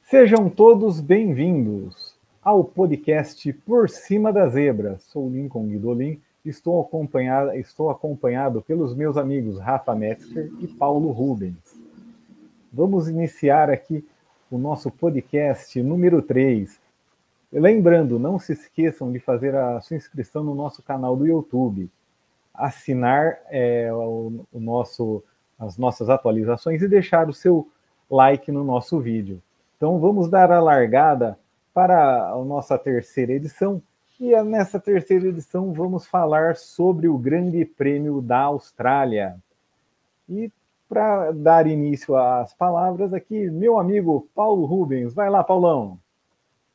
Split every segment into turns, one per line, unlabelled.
Sejam todos bem-vindos ao podcast Por Cima da Zebra. Sou Lincoln Guidolin, estou acompanhado pelos meus amigos Rafa Metzger e Paulo Rubens. Vamos iniciar aqui o nosso podcast número 3. Lembrando, não se esqueçam de fazer a sua inscrição no nosso canal do YouTube, assinar as nossas atualizações e deixar o seu like no nosso vídeo. Então vamos dar a largada para a nossa terceira edição. E nessa terceira edição vamos falar sobre o Grande Prêmio da Austrália. E para dar início às palavras aqui, meu amigo Paulo Rubens. Vai lá, Paulão.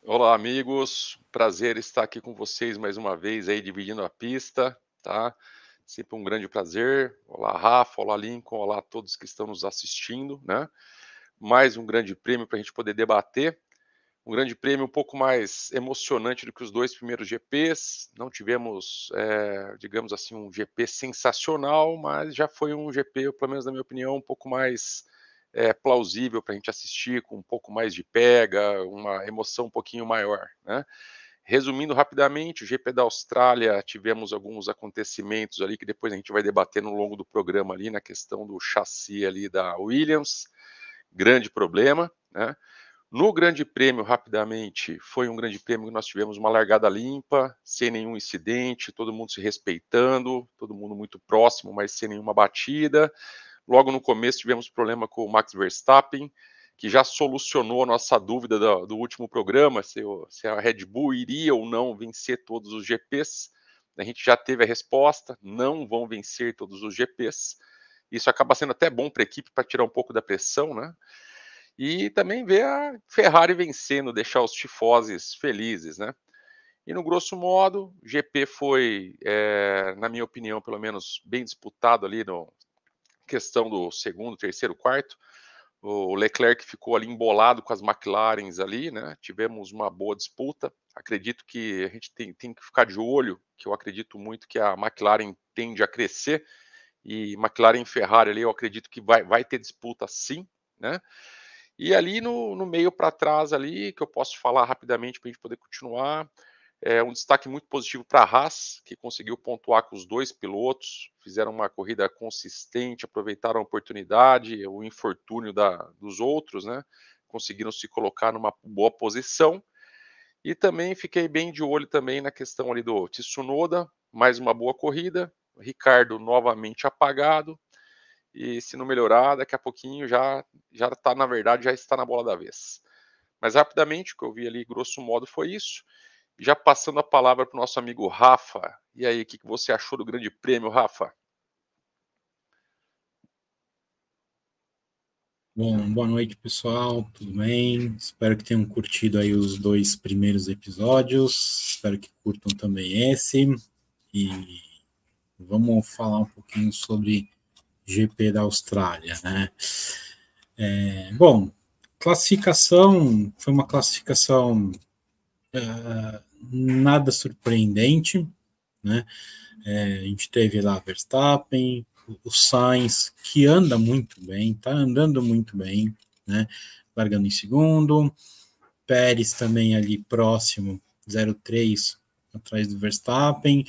Olá, amigos. Prazer estar aqui com vocês mais uma vez aí, dividindo a pista, tá? Sempre um grande prazer. Olá, Rafa. Olá, Lincoln. Olá a todos que estão nos assistindo, né? Mais um grande prêmio para a gente poder debater. Um grande prêmio um pouco mais emocionante do que os dois primeiros GPs. Não tivemos, digamos assim, um GP sensacional, mas já foi um GP, pelo menos na minha opinião, um pouco mais plausível para a gente assistir, com um pouco mais de pega, uma emoção um pouquinho maior, né? Resumindo rapidamente, o GP da Austrália, tivemos alguns acontecimentos ali que depois a gente vai debater no longo do programa ali, na questão do chassi ali da Williams, grande problema, né? No Grande Prêmio, rapidamente, foi um Grande Prêmio que nós tivemos uma largada limpa, sem nenhum incidente, todo mundo se respeitando, todo mundo muito próximo, mas sem nenhuma batida. Logo no começo tivemos problema com o Max Verstappen, que já solucionou a nossa dúvida do último programa, se a Red Bull iria ou não vencer todos os GPs. A gente já teve a resposta, não vão vencer todos os GPs. Isso acaba sendo até bom para a equipe, para tirar um pouco da pressão, né? E também ver a Ferrari vencendo, deixar os tifoses felizes, né? E no grosso modo, o GP foi, na minha opinião, pelo menos bem disputado ali no questão do segundo, terceiro, quarto. O Leclerc ficou ali embolado com as McLarens ali, né? Tivemos uma boa disputa. Acredito que a gente tem que ficar de olho, que eu acredito muito que a McLaren tende a crescer, e McLaren e Ferrari ali eu acredito que vai ter disputa sim, né? E ali no meio para trás ali, que eu posso falar rapidamente para a gente poder continuar, um destaque muito positivo para a Haas, que conseguiu pontuar com os dois pilotos, fizeram uma corrida consistente, aproveitaram a oportunidade, o infortúnio dos outros, né? Conseguiram se colocar numa boa posição. E também fiquei bem de olho também na questão ali do Tsunoda, mais uma boa corrida, Ricardo novamente apagado, e se não melhorar, daqui a pouquinho já está, na verdade, já está na bola da vez. Mas rapidamente, o que eu vi ali, grosso modo, foi isso. Já passando a palavra para o nosso amigo Rafa. E aí, o que você achou do Grande Prêmio, Rafa?
Bom, boa noite, pessoal, tudo bem? Espero que tenham curtido aí os dois primeiros episódios, espero que curtam também esse, e vamos falar um pouquinho sobre GP da Austrália, né? Bom, classificação, foi uma classificação nada surpreendente, né? A gente teve lá Verstappen, o Sainz, que anda muito bem, tá andando muito bem, né? Largando em segundo, Pérez também ali próximo, 0,3 atrás do Verstappen,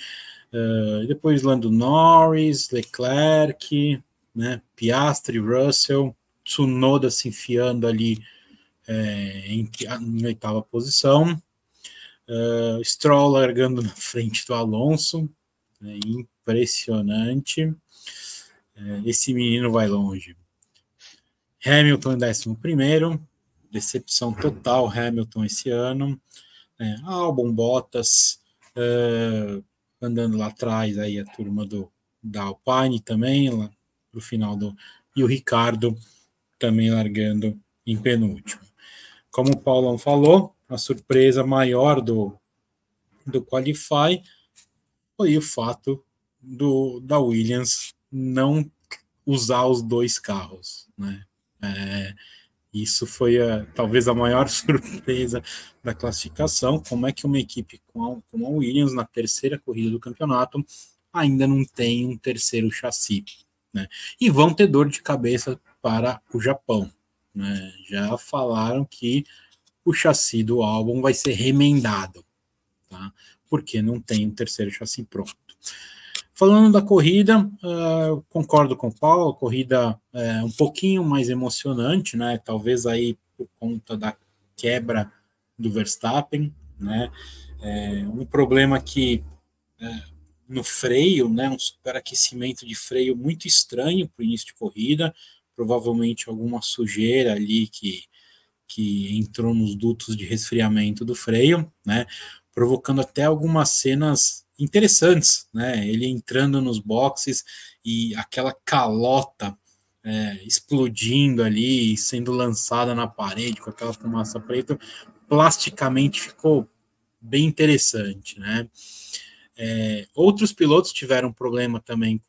depois Lando Norris, Leclerc, né? Piastri, Russell, Tsunoda se enfiando ali em oitava posição, Stroll largando na frente do Alonso, impressionante. Esse menino vai longe. Hamilton em 11º, decepção total Hamilton esse ano. Albon, Bottas, andando lá atrás, aí a turma da Alpine também, lá pro final e o Ricardo também largando em penúltimo. Como o Paulão falou, a surpresa maior do Qualify foi o fato da Williams não usar os dois carros, né? Isso foi talvez a maior surpresa da classificação. Como é que uma equipe como a Williams, na terceira corrida do campeonato, ainda não tem um terceiro chassi, né? E vão ter dor de cabeça para o Japão, né? Já falaram que o chassi do álbum vai ser remendado, tá? Porque não tem um terceiro chassi pronto. Falando da corrida, concordo com o Paulo, a corrida é um pouquinho mais emocionante, né? Talvez aí por conta da quebra do Verstappen, né? Um problema que no freio, né? Um superaquecimento de freio muito estranho para o início de corrida, provavelmente alguma sujeira ali que entrou nos dutos de resfriamento do freio, né? Provocando até algumas cenas interessantes, né? Ele entrando nos boxes e aquela calota explodindo ali, sendo lançada na parede com aquela fumaça preta, plasticamente ficou bem interessante, né? Outros pilotos tiveram problema também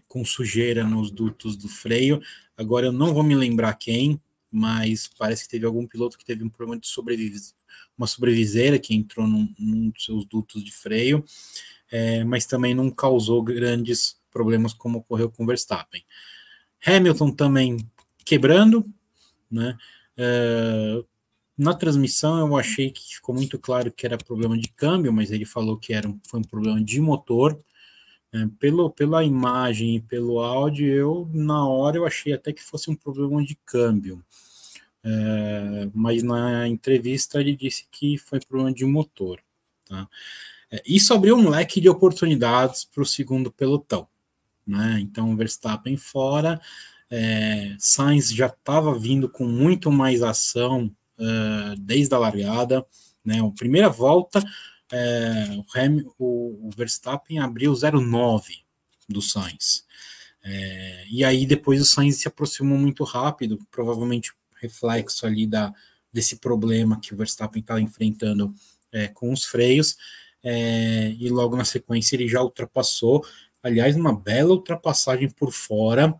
com sujeira nos dutos do freio. Agora eu não vou me lembrar quem, mas parece que teve algum piloto que teve um problema de uma sobreviseira que entrou num dos seus dutos de freio, mas também não causou grandes problemas como ocorreu com Verstappen. Hamilton também quebrando, né? Na transmissão eu achei que ficou muito claro que era problema de câmbio, mas ele falou que foi um problema de motor. Pela imagem e pelo áudio, na hora eu achei até que fosse um problema de câmbio. Mas na entrevista ele disse que foi problema de motor. Tá? Isso abriu um leque de oportunidades para o segundo pelotão. Né? Então, Verstappen fora, Sainz já estava vindo com muito mais ação desde a largada. Né? A primeira volta, o Verstappen abriu 0,9 do Sainz. E aí depois o Sainz se aproximou muito rápido, provavelmente reflexo ali desse problema que o Verstappen estava enfrentando com os freios, e logo na sequência ele já ultrapassou, aliás, uma bela ultrapassagem por fora,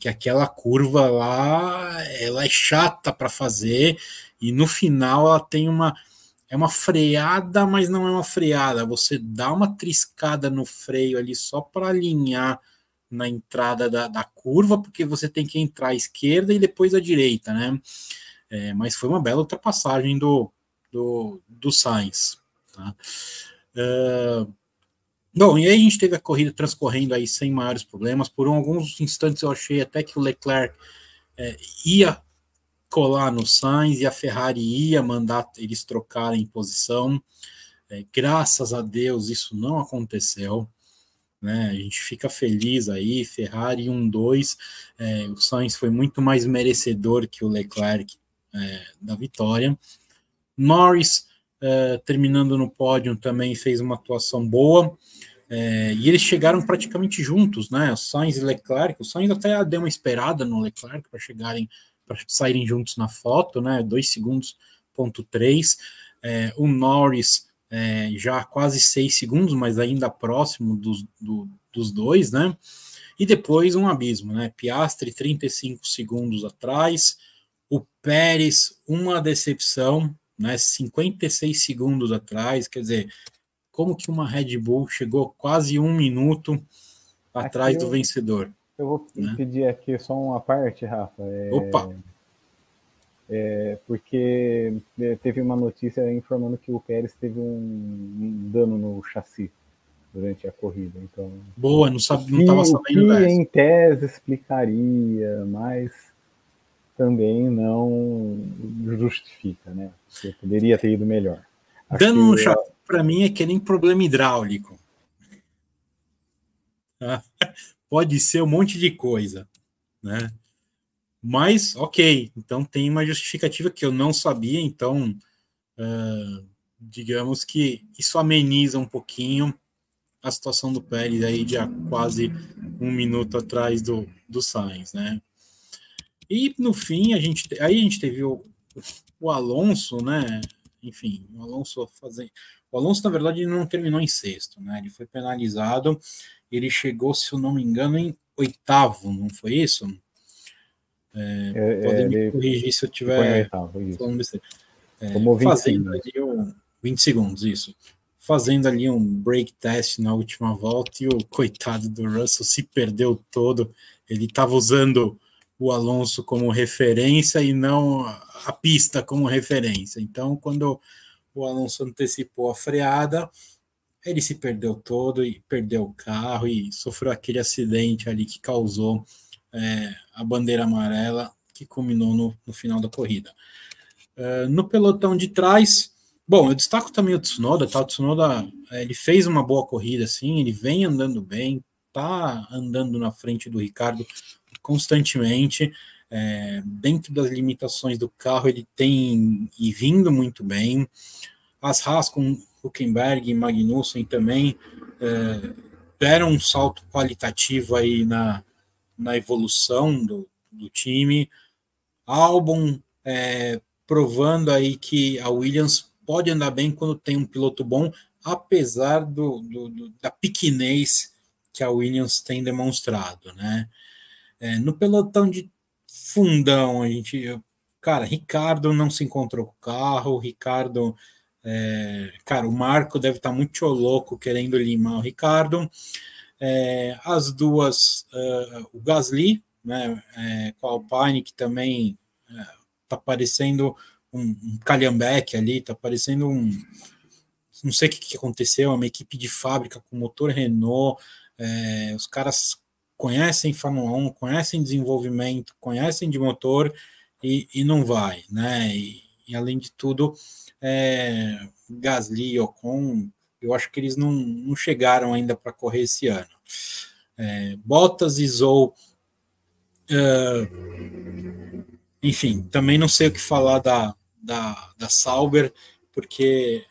que aquela curva lá, ela é chata para fazer, e no final ela tem uma freada, mas não é uma freada, você dá uma triscada no freio ali só para alinhar na entrada da curva, porque você tem que entrar à esquerda e depois à direita, né? Mas foi uma bela ultrapassagem do Sainz. Tá? Bom, e aí a gente teve a corrida transcorrendo aí sem maiores problemas. Por alguns instantes eu achei até que o Leclerc ia colar no Sainz e a Ferrari ia mandar eles trocarem posição. Graças a Deus isso não aconteceu. Né, a gente fica feliz aí, Ferrari 1-2, o Sainz foi muito mais merecedor que o Leclerc da vitória. Norris, terminando no pódio, também fez uma atuação boa, e eles chegaram praticamente juntos, né, o Sainz e Leclerc. O Sainz até deu uma esperada no Leclerc para saírem juntos na foto, né, 2 segundos, ponto 3, o Norris já quase 6 segundos, mas ainda próximo dos dois, né? E depois um abismo, né? Piastri 35 segundos atrás, o Pérez, uma decepção, né? 56 segundos atrás, quer dizer, como que uma Red Bull chegou quase 1 minuto atrás do vencedor?
Eu vou pedir aqui só uma parte, Rafa.
Opa!
Porque teve uma notícia informando que o Pérez teve um dano no chassi durante a corrida. Então,
boa, não estava sabendo.
Que em tese explicaria, mas também não justifica, né? Porque poderia ter ido melhor.
Dano no chassi, para mim, é que nem problema hidráulico. Pode ser um monte de coisa, né? Mas, ok, então tem uma justificativa que eu não sabia, então digamos que isso ameniza um pouquinho a situação do Pérez aí de quase 1 minuto atrás do Sainz, né? E no fim, a gente teve o Alonso, né? Enfim, o Alonso, na verdade, não terminou em sexto, né? Ele foi penalizado, ele chegou, se eu não me engano, em 8º, não foi isso? Pode me corrigir se eu estiver falando besteira. Fazendo ali 20 segundos, isso. Fazendo ali um break test na última volta, e o coitado do Russell se perdeu todo. Ele estava usando o Alonso como referência e não a pista como referência. Então, quando o Alonso antecipou a freada, ele se perdeu todo e perdeu o carro e sofreu aquele acidente ali que causou a bandeira amarela que culminou no final da corrida. No pelotão de trás, bom, eu destaco também o Tsunoda, tá? O Tsunoda, ele fez uma boa corrida, sim, ele vem andando bem, tá andando na frente do Ricardo constantemente, dentro das limitações do carro, ele tem e vindo muito bem. As Haas com Hülkenberg e Magnussen também deram um salto qualitativo aí na evolução do time. Albon provando aí que a Williams pode andar bem quando tem um piloto bom, apesar da pequenez que a Williams tem demonstrado, né? No pelotão de fundão, cara, Ricardo não se encontrou com o carro, Ricardo, cara, o Marco deve estar muito louco querendo limar o Ricardo. As duas, o Gasly, né, com a Alpine, que também tá parecendo um calhambeque ali, tá parecendo não sei o que aconteceu, uma equipe de fábrica com motor Renault, os caras conhecem Fórmula 1, conhecem desenvolvimento, conhecem de motor e não vai, né? E além de tudo, Gasly e Ocon, eu acho que eles não chegaram ainda para correr esse ano. Bottas e Zhou, enfim, também não sei o que falar da Sauber, porque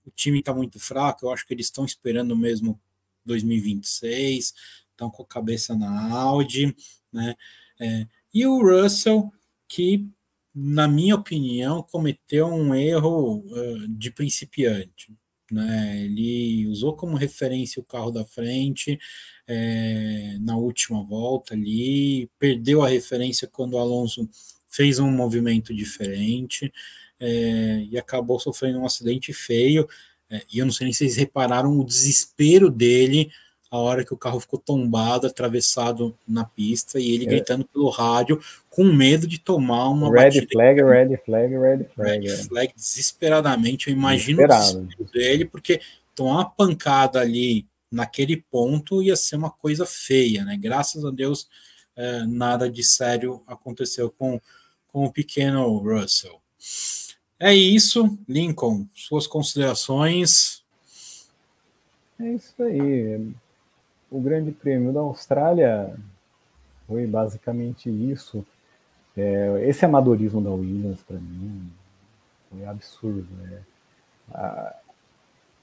o time está muito fraco, eu acho que eles estão esperando mesmo 2026, estão com a cabeça na Audi, né? E o Russell, que, na minha opinião, cometeu um erro de principiante, né? Ele usou como referência o carro da frente na última volta ali, perdeu a referência quando o Alonso fez um movimento diferente e acabou sofrendo um acidente feio. E eu não sei nem se vocês repararam o desespero dele a hora que o carro ficou tombado, atravessado na pista, e ele gritando pelo rádio, com medo de tomar uma
batida. Red
flag, desesperadamente. Eu imagino o desespero dele, porque tomar uma pancada ali naquele ponto ia ser uma coisa feia, né? Graças a Deus, nada de sério aconteceu com o pequeno Russell. É isso, Lincoln, suas considerações.
É isso aí. O Grande Prêmio da Austrália foi basicamente isso. Esse amadorismo da Williams, para mim, foi absurdo.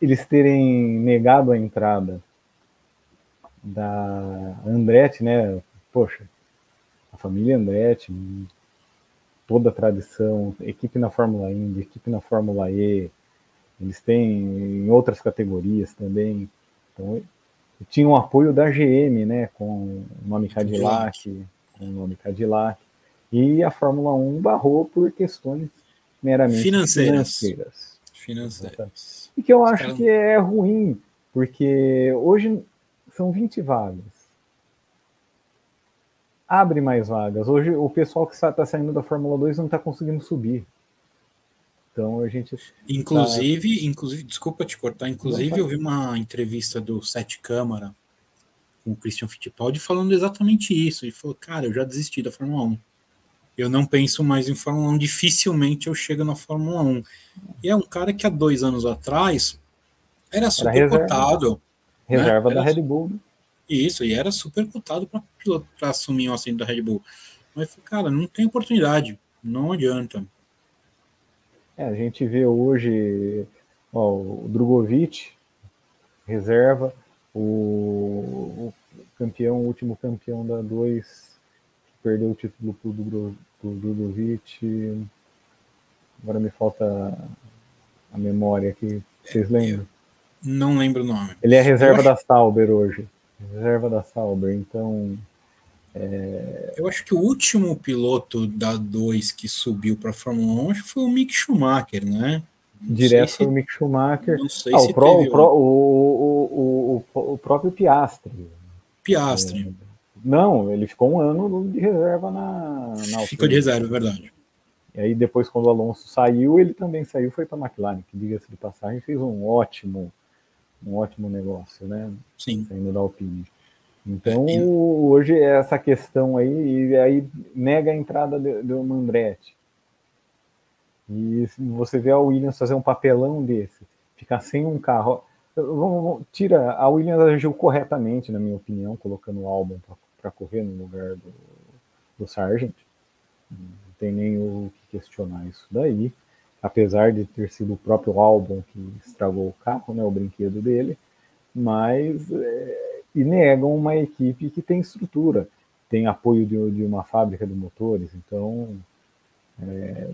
Eles terem negado a entrada da Andretti, né? Poxa, a família Andretti, toda a tradição, equipe na Fórmula Indy, equipe na Fórmula E, eles têm em outras categorias também. Então, tinha o apoio da GM, né, com o nome Cadillac, e a Fórmula 1 barrou por questões meramente financeiras. E que eu acho que é ruim, porque hoje são 20 vagas. Abre mais vagas. Hoje o pessoal que está saindo da Fórmula 2 não está conseguindo subir. Então a gente.
Inclusive, desculpa te cortar, eu vi uma entrevista do Sete Câmara com o Christian Fittipaldi falando exatamente isso. Ele falou, cara, eu já desisti da Fórmula 1. Eu não penso mais em Fórmula 1, dificilmente eu chego na Fórmula 1. E é um cara que há 2 anos atrás era super cotado.
Reserva da Red Bull.
Isso, e era super cotado para assumir o assento da Red Bull. Mas, cara, não tem oportunidade, não adianta.
A gente vê hoje o Drogovic, reserva, o último campeão da 2, que perdeu o título do Drogovic. Agora me falta a memória aqui, vocês lembram?
Não lembro o nome.
Ele é reserva da Sauber hoje. Reserva da Sauber, então...
Eu acho que o último piloto da 2 que subiu para a Fórmula 1 acho que foi o Mick Schumacher, né?
Direto foi o Mick Schumacher.
Não sei se teve
o próprio Piastri. Não, ele ficou um ano de reserva na
Ficou de reserva, é verdade.
E aí depois, quando o Alonso saiu, ele também saiu, foi para a McLaren, que, diga-se de passagem, fez um ótimo negócio, né?
Sim.
Saindo da Alpine. Então, hoje essa questão aí, e aí nega a entrada do Andretti. E você vê a Williams fazer um papelão desse, ficar sem um carro. Tira, a Williams agiu corretamente, na minha opinião, colocando o Albon para correr no lugar do Sargent. Não tem nem o que questionar isso daí. Apesar de ter sido o próprio Albon que estragou o carro, né, o brinquedo dele, mas e negam uma equipe que tem estrutura, tem apoio de uma fábrica de motores, então é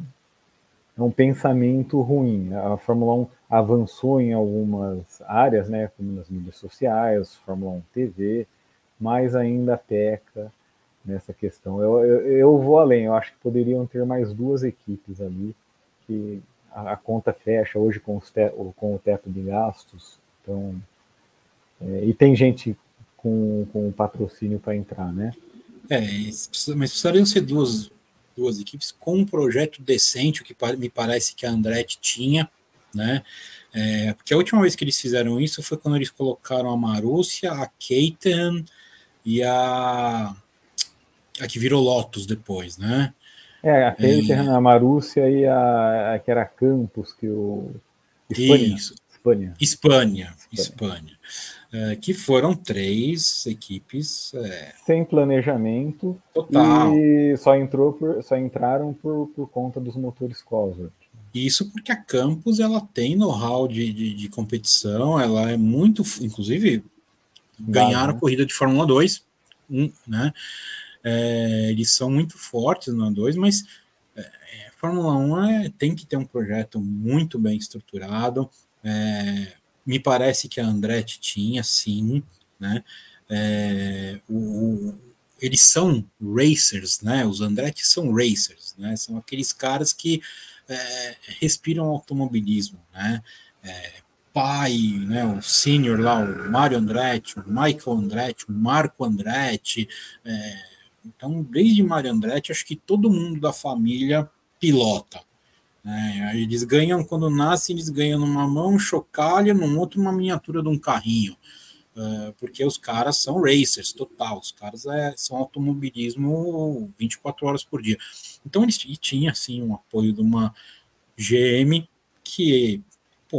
um pensamento ruim. A Fórmula 1 avançou em algumas áreas, né, como nas mídias sociais, Fórmula 1 TV, mas ainda peca nessa questão. Eu vou além, eu acho que poderiam ter mais 2 equipes ali, que a conta fecha hoje com o teto de gastos, então, e tem gente com patrocínio para entrar, né?
Mas precisariam ser duas equipes com um projeto decente, o que me parece que a Andretti tinha, né? Porque a última vez que eles fizeram isso foi quando eles colocaram a Marussia, a Caterham e a que virou Lotus depois, né?
A Caterham, a Marussia e a que era Campos, que o
Espanha. Que foram 3 equipes
sem planejamento
total.
E só entraram por conta dos motores Cosworth.
Isso porque a Campos ela tem know-how de competição, ela é muito, inclusive ganharam a corrida de Fórmula 2, né? Eles são muito fortes na 2, mas Fórmula 1 tem que ter um projeto muito bem estruturado. Me parece que a Andretti tinha, sim, né? Eles são racers, né? Os Andretti são racers, né? São aqueles caras que respiram automobilismo, né? Pai, né? O senior lá, o Mario Andretti, o Michael Andretti, o Marco Andretti. Então, desde Mario Andretti, acho que todo mundo da família pilota. Eles ganham, quando nascem, eles ganham numa mão um chocalho, num outro uma miniatura de um carrinho, porque os caras são racers total, os caras são automobilismo 24 horas por dia. Então eles tinham assim um apoio de uma GM que,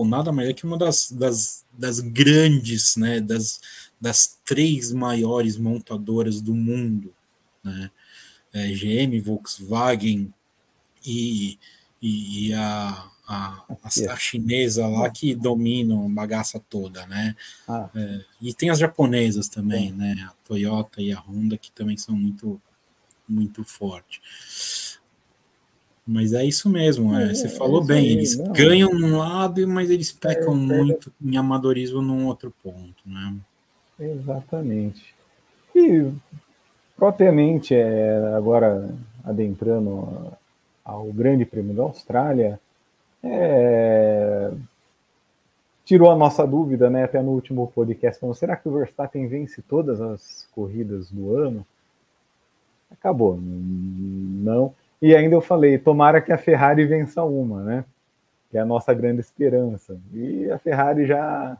nada mais é que uma das grandes, né, das 3 maiores montadoras do mundo, né? GM, Volkswagen e a chinesa lá que domina a bagaça toda, né? E tem as japonesas também, né? A Toyota e a Honda, que também são muito, muito fortes. Mas é isso mesmo, você falou bem, aí, eles ganham num lado, mas eles pecam muito em amadorismo num outro ponto, né?
Exatamente. E propriamente, agora adentrando ao Grande Prêmio da Austrália, tirou a nossa dúvida, né, até no último podcast, falando, será que o Verstappen vence todas as corridas do ano? Acabou, não. E ainda eu falei, tomara que a Ferrari vença uma, né, que é a nossa grande esperança. E a Ferrari já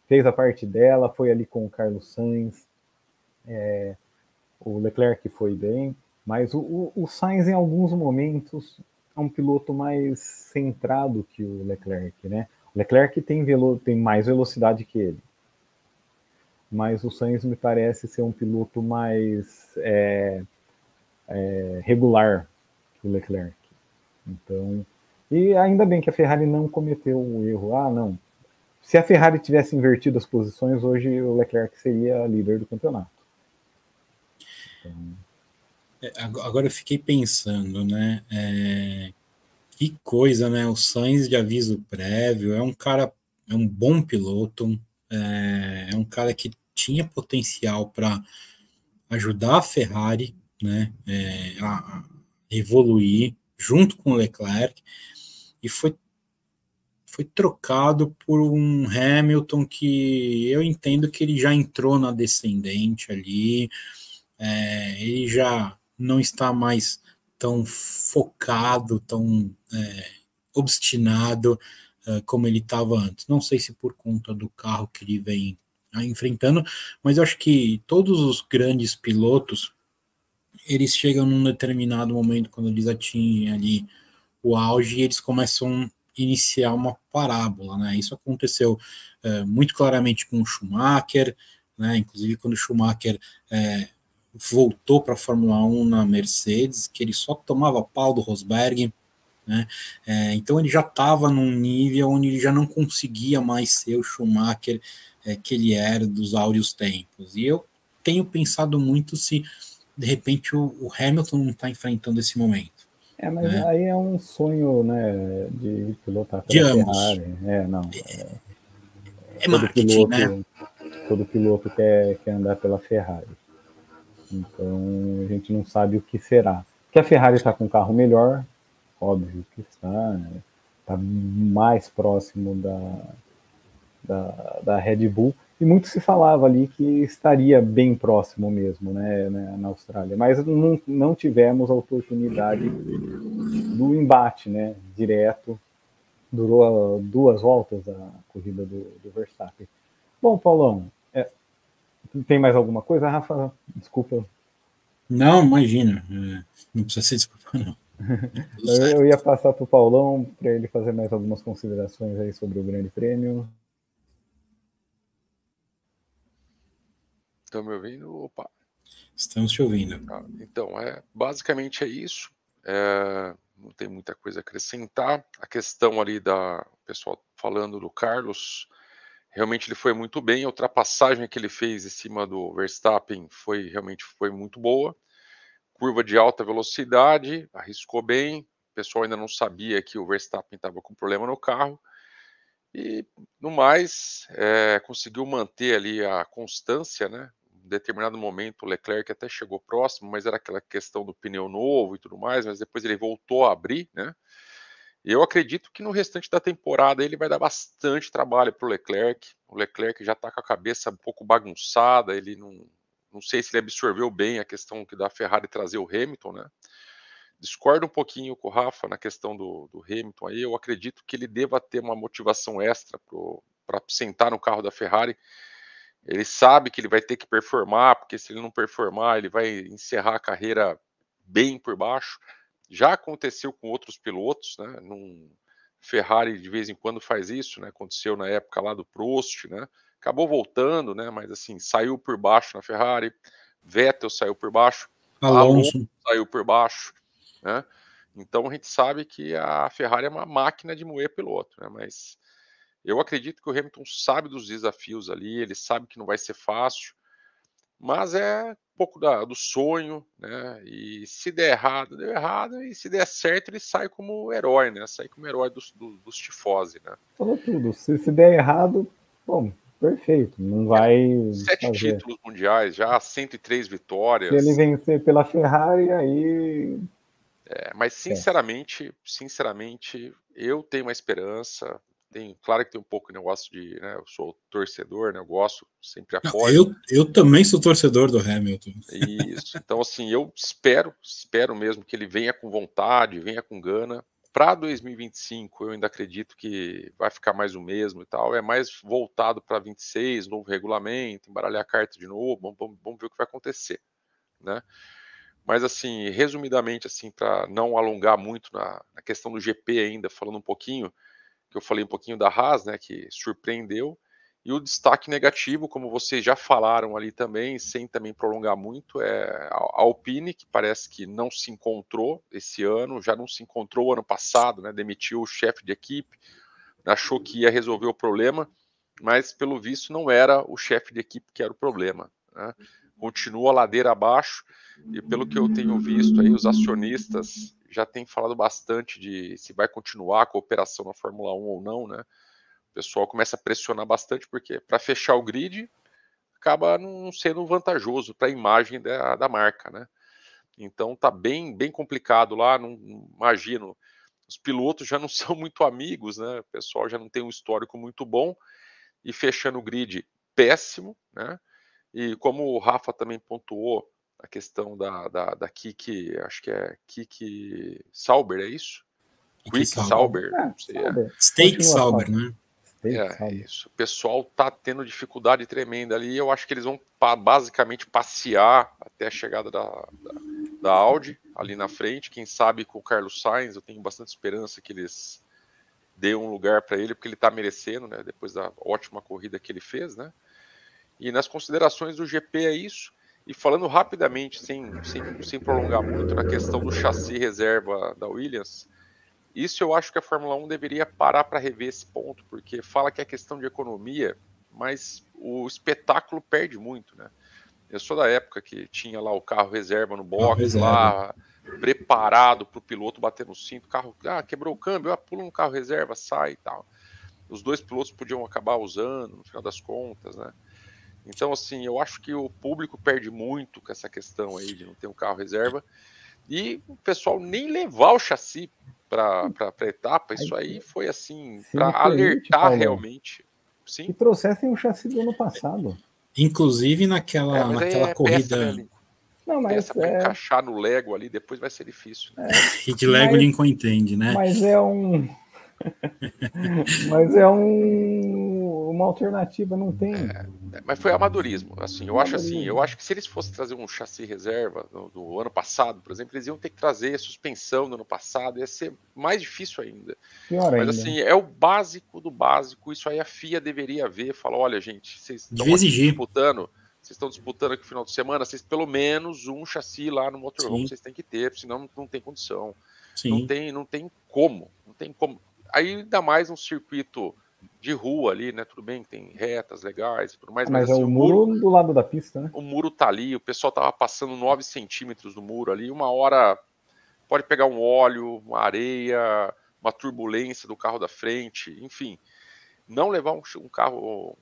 fez a parte dela, foi ali com o Carlos Sainz, o Leclerc foi bem, mas o Sainz em alguns momentos é um piloto mais centrado que o Leclerc, né? O Leclerc tem mais velocidade que ele, mas o Sainz me parece ser um piloto mais regular que o Leclerc. Então, e ainda bem que a Ferrari não cometeu o erro. Não. Se a Ferrari tivesse invertido as posições, hoje o Leclerc seria líder do campeonato.
Então... Agora eu fiquei pensando, né? Que coisa, né? O Sainz de aviso prévio é um cara, é um bom piloto, é um cara que tinha potencial para ajudar a Ferrari, né? A evoluir junto com o Leclerc, e foi trocado por um Hamilton que eu entendo que ele já entrou na descendente ali. ele já não está mais tão focado, tão obstinado como ele estava antes. Não sei se por conta do carro que ele vem enfrentando, mas eu acho que todos os grandes pilotos, eles chegam num determinado momento, quando eles atingem ali o auge, e eles começam a iniciar uma parábola, né? Isso aconteceu muito claramente com o Schumacher, né? Inclusive quando o Schumacher voltou para a Fórmula 1 na Mercedes, que ele só tomava pau do Rosberg, né? Então ele já estava num nível onde ele já não conseguia mais ser o Schumacher que ele era dos áureos tempos. E eu tenho pensado muito se de repente o Hamilton não está enfrentando esse momento.
Mas aí é um sonho, né, de pilotar
De
pela
ambos.
Ferrari. Não.
É marketing, né?
Todo piloto quer andar pela Ferrari. Então a gente não sabe o que será. Que a Ferrari está com um carro melhor, óbvio que está mais próximo da Red Bull, e muito se falava ali que estaria bem próximo mesmo, né, na Austrália, mas não tivemos a oportunidade do embate, né, direto. Durou 2 voltas a corrida do Verstappen. Bom, Paulão, tem mais alguma coisa, Rafa? Desculpa.
Não, imagina, não precisa se desculpar, não.
Eu ia passar para o Paulão para ele fazer mais algumas considerações aí sobre o Grande Prêmio.
Estão me ouvindo? Opa.
Estamos te ouvindo.
Então, basicamente é isso. Não tem muita coisa a acrescentar. A questão ali o pessoal falando do Carlos, realmente ele foi muito bem. A ultrapassagem que ele fez em cima do Verstappen realmente foi muito boa. Curva de alta velocidade, arriscou bem. O pessoal ainda não sabia que o Verstappen estava com problema no carro. E, no mais, conseguiu manter ali a constância, né? Em determinado momento o Leclerc até chegou próximo, mas era aquela questão do pneu novo e tudo mais, mas depois ele voltou a abrir, né? E eu acredito que no restante da temporada ele vai dar bastante trabalho para o Leclerc. O Leclerc já está com a cabeça um pouco bagunçada, ele não sei se ele absorveu bem a questão da Ferrari trazer o Hamilton, né? Discordo um pouquinho com o Rafa na questão do Hamilton aí. Eu acredito que ele deva ter uma motivação extra para sentar no carro da Ferrari. Ele sabe que ele vai ter que performar, porque se ele não performar, ele vai encerrar a carreira bem por baixo. Já aconteceu com outros pilotos, né? Ferrari de vez em quando faz isso, né? Aconteceu na época lá do Prost, né? Acabou voltando, né? Mas assim, saiu por baixo na Ferrari. Vettel saiu por baixo. Alonso saiu por baixo, né? Então a gente sabe que a Ferrari é uma máquina de moer piloto, né? Mas eu acredito que o Hamilton sabe dos desafios ali, ele sabe que não vai ser fácil, mas é um pouco do sonho, né? E se der errado, deu errado, e se der certo, ele sai como herói, né? Sai como herói dos tifose, né?
Falou tudo. Se der errado, bom, perfeito. Não vai
7
fazer.
títulos mundiais, já 103 vitórias.
Se ele vencer pela Ferrari, aí.
Mas sinceramente, eu tenho uma esperança. Claro que tem um pouco de negócio de, né, eu sou torcedor, né, eu gosto, sempre apoio.
Eu também sou torcedor do Hamilton.
Isso. Então, assim, eu espero mesmo que ele venha com vontade, venha com gana. Para 2025, eu ainda acredito que vai ficar mais o mesmo e tal. É mais voltado para 26, novo regulamento, embaralhar a carta de novo. Vamos ver o que vai acontecer, né? Mas, assim, resumidamente, assim, para não alongar muito na questão do GP ainda, falando um pouquinho, que eu falei um pouquinho da Haas, né, que surpreendeu, e o destaque negativo, como vocês já falaram ali também, sem também prolongar muito, é a Alpine, que parece que não se encontrou esse ano, já não se encontrou ano passado, né, demitiu o chefe de equipe, achou que ia resolver o problema, mas pelo visto não era o chefe de equipe que era o problema, né? Continua a ladeira abaixo, e pelo que eu tenho visto aí, os acionistas já têm falado bastante de se vai continuar a cooperação na Fórmula 1 ou não, né? O pessoal começa a pressionar bastante, porque para fechar o grid acaba não sendo vantajoso para a imagem da marca, né? Então tá bem complicado lá, não imagino. Os pilotos já não são muito amigos, né? O pessoal já não tem um histórico muito bom, e fechando o grid péssimo, né? E como o Rafa também pontuou, a questão da Kiki, acho que é Kiki Sauber, é isso? Quick Sauber, não sei.
Steak Sauber, né?
Isso. O pessoal tá tendo dificuldade tremenda ali. Eu acho que eles vão basicamente passear até a chegada da Audi ali na frente. Quem sabe com o Carlos Sainz, eu tenho bastante esperança que eles dê um lugar para ele, porque ele está merecendo, né? Depois da ótima corrida que ele fez, né? E nas considerações do GP é isso. E falando rapidamente, sem prolongar muito, na questão do chassi reserva da Williams, isso eu acho que a Fórmula 1 deveria parar para rever esse ponto, porque fala que é questão de economia, mas o espetáculo perde muito, né? Eu sou da época que tinha lá o carro reserva no box, lá preparado para o piloto bater no cinto, o carro quebrou o câmbio, pula no carro reserva, sai e tal. Os dois pilotos podiam acabar usando, no final das contas, né? Então, assim, eu acho que o público perde muito com essa questão aí de não ter um carro reserva, e o pessoal nem levar o chassi para a etapa, isso aí foi assim, para alertar Paulo, realmente.
Sim. Que trouxessem o chassi do ano passado.
Inclusive naquela corrida.
Peça, né, não, mas para encaixar no Lego ali, depois vai ser difícil. Né?
E de Lego Lincoln entende, né?
Mas é uma alternativa, não tem.
Mas foi amadorismo, assim, eu acho que se eles fossem trazer um chassi reserva do ano passado, por exemplo, eles iam ter que trazer suspensão do ano passado, ia ser mais difícil ainda. Mas assim, é o básico do básico, isso aí a FIA deveria ver, falar, olha gente, vocês estão disputando aqui no final de semana, vocês pelo menos um chassi lá no motorhome vocês têm que ter, senão não tem condição. Não tem como. Aí ainda mais um circuito de rua ali, né? Tudo bem que tem retas legais e tudo mais.
Mas assim, é o muro do lado da pista, né?
O muro tá ali, o pessoal tava passando 9 centímetros do muro ali, uma hora pode pegar um óleo, uma areia, uma turbulência do carro da frente, enfim. Não levar um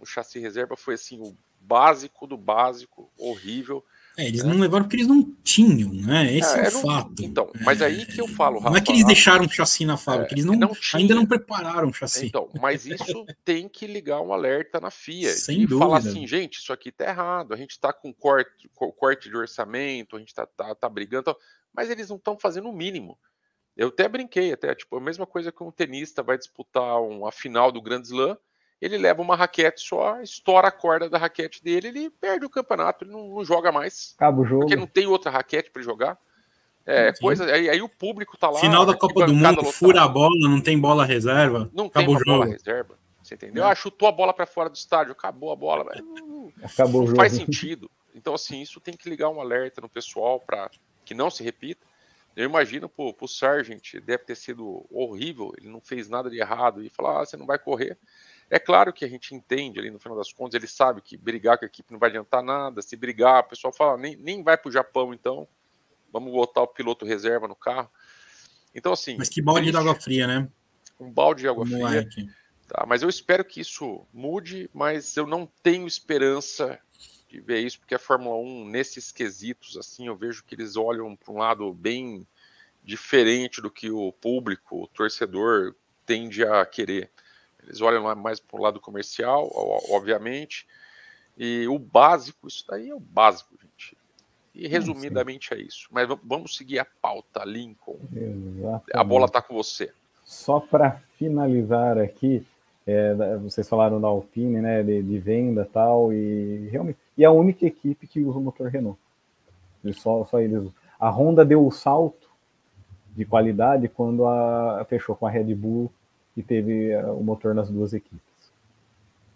chassi reserva foi assim, o básico do básico, horrível.
Eles não levaram porque eles não tinham, né? Esse é o fato.
Então, mas aí que eu falo, Rafa,
não é que eles deixaram um chassi na fábrica, eles ainda não prepararam o chassi.
Então, mas isso tem que ligar um alerta na FIA.
Sem
e
dúvida.
Falar assim, gente, isso aqui tá errado, a gente tá com corte de orçamento, a gente tá brigando, mas eles não estão fazendo o mínimo. Eu até brinquei, tipo, a mesma coisa que um tenista vai disputar a final do Grand Slam, ele leva uma raquete só, estoura a corda da raquete dele, ele perde o campeonato, ele não joga mais.
Acaba o jogo.
Porque não tem outra raquete para jogar. Aí o público tá lá.
Final da Copa do Mundo, fura a bola, não tem bola reserva.
Não tem uma bola reserva. Você entendeu? Chutou a bola para fora do estádio, acabou a bola.
Acabou o jogo.
Não faz sentido. Então, assim, isso tem que ligar um alerta no pessoal para que não se repita. Eu imagino pro Sargent, deve ter sido horrível, ele não fez nada de errado e falar, você não vai correr. É claro que a gente entende ali no final das contas, ele sabe que brigar com a equipe não vai adiantar nada, se brigar, o pessoal fala, nem vai pro Japão então, vamos botar o piloto reserva no carro. Então assim...
Mas que balde de água fria, né?
Um balde de água fria. Tá, mas eu espero que isso mude, mas eu não tenho esperança de ver isso, porque a Fórmula 1, nesses quesitos, assim, eu vejo que eles olham para um lado bem diferente do que o público, o torcedor, tende a querer. Eles olham lá mais para o lado comercial, obviamente, e o básico, isso daí é o básico, gente. E resumidamente é isso. Mas vamos seguir a pauta, Lincoln.
Exatamente.
A bola está com você.
Só para finalizar aqui, vocês falaram da Alpine, né, de venda e tal, e realmente é a única equipe que usa o motor Renault. Só eles. A Honda deu o salto de qualidade quando fechou com a Red Bull e teve o motor nas duas equipes.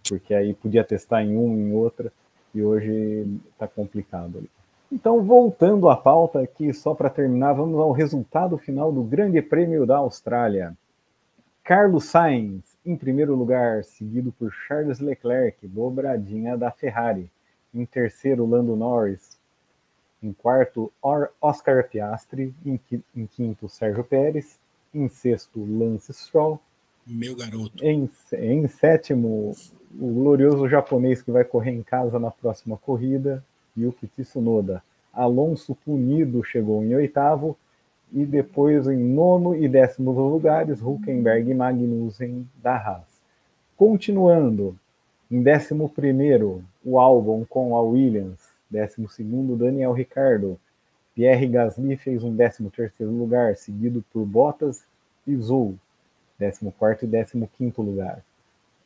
Porque aí podia testar em uma, em outra, e hoje está complicado ali. Então, voltando à pauta aqui, só para terminar, vamos ao resultado final do Grande Prêmio da Austrália. Carlos Sainz, em primeiro lugar, seguido por Charles Leclerc, dobradinha da Ferrari. Em terceiro, Lando Norris. Em quarto, Oscar Piastri. Em quinto, Sérgio Pérez. Em sexto, Lance Stroll.
Meu garoto.
Em sétimo, o glorioso japonês que vai correr em casa na próxima corrida, Yuki Tsunoda. Alonso punido chegou em oitavo. E depois, em nono e décimo lugares, Hülkenberg e Magnussen da Haas. Continuando, em 11º, o Albon com a Williams 12º, Daniel Ricciardo. Pierre Gasly fez um 13º lugar, seguido por Bottas e Zhou, 14º e 15º lugar.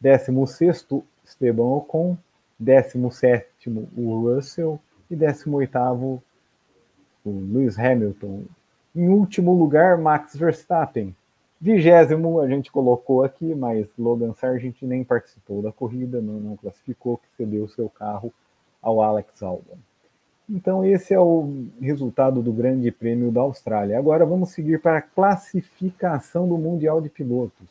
16º, Esteban Ocon. 17º, o Russell. E 18º, o Lewis Hamilton. Em último lugar, Max Verstappen. 20º a gente colocou aqui, mas Logan Sargent nem participou da corrida, não classificou, que cedeu seu carro ao Alex Albon. Então esse é o resultado do Grande Prêmio da Austrália. Agora vamos seguir para a classificação do Mundial de Pilotos.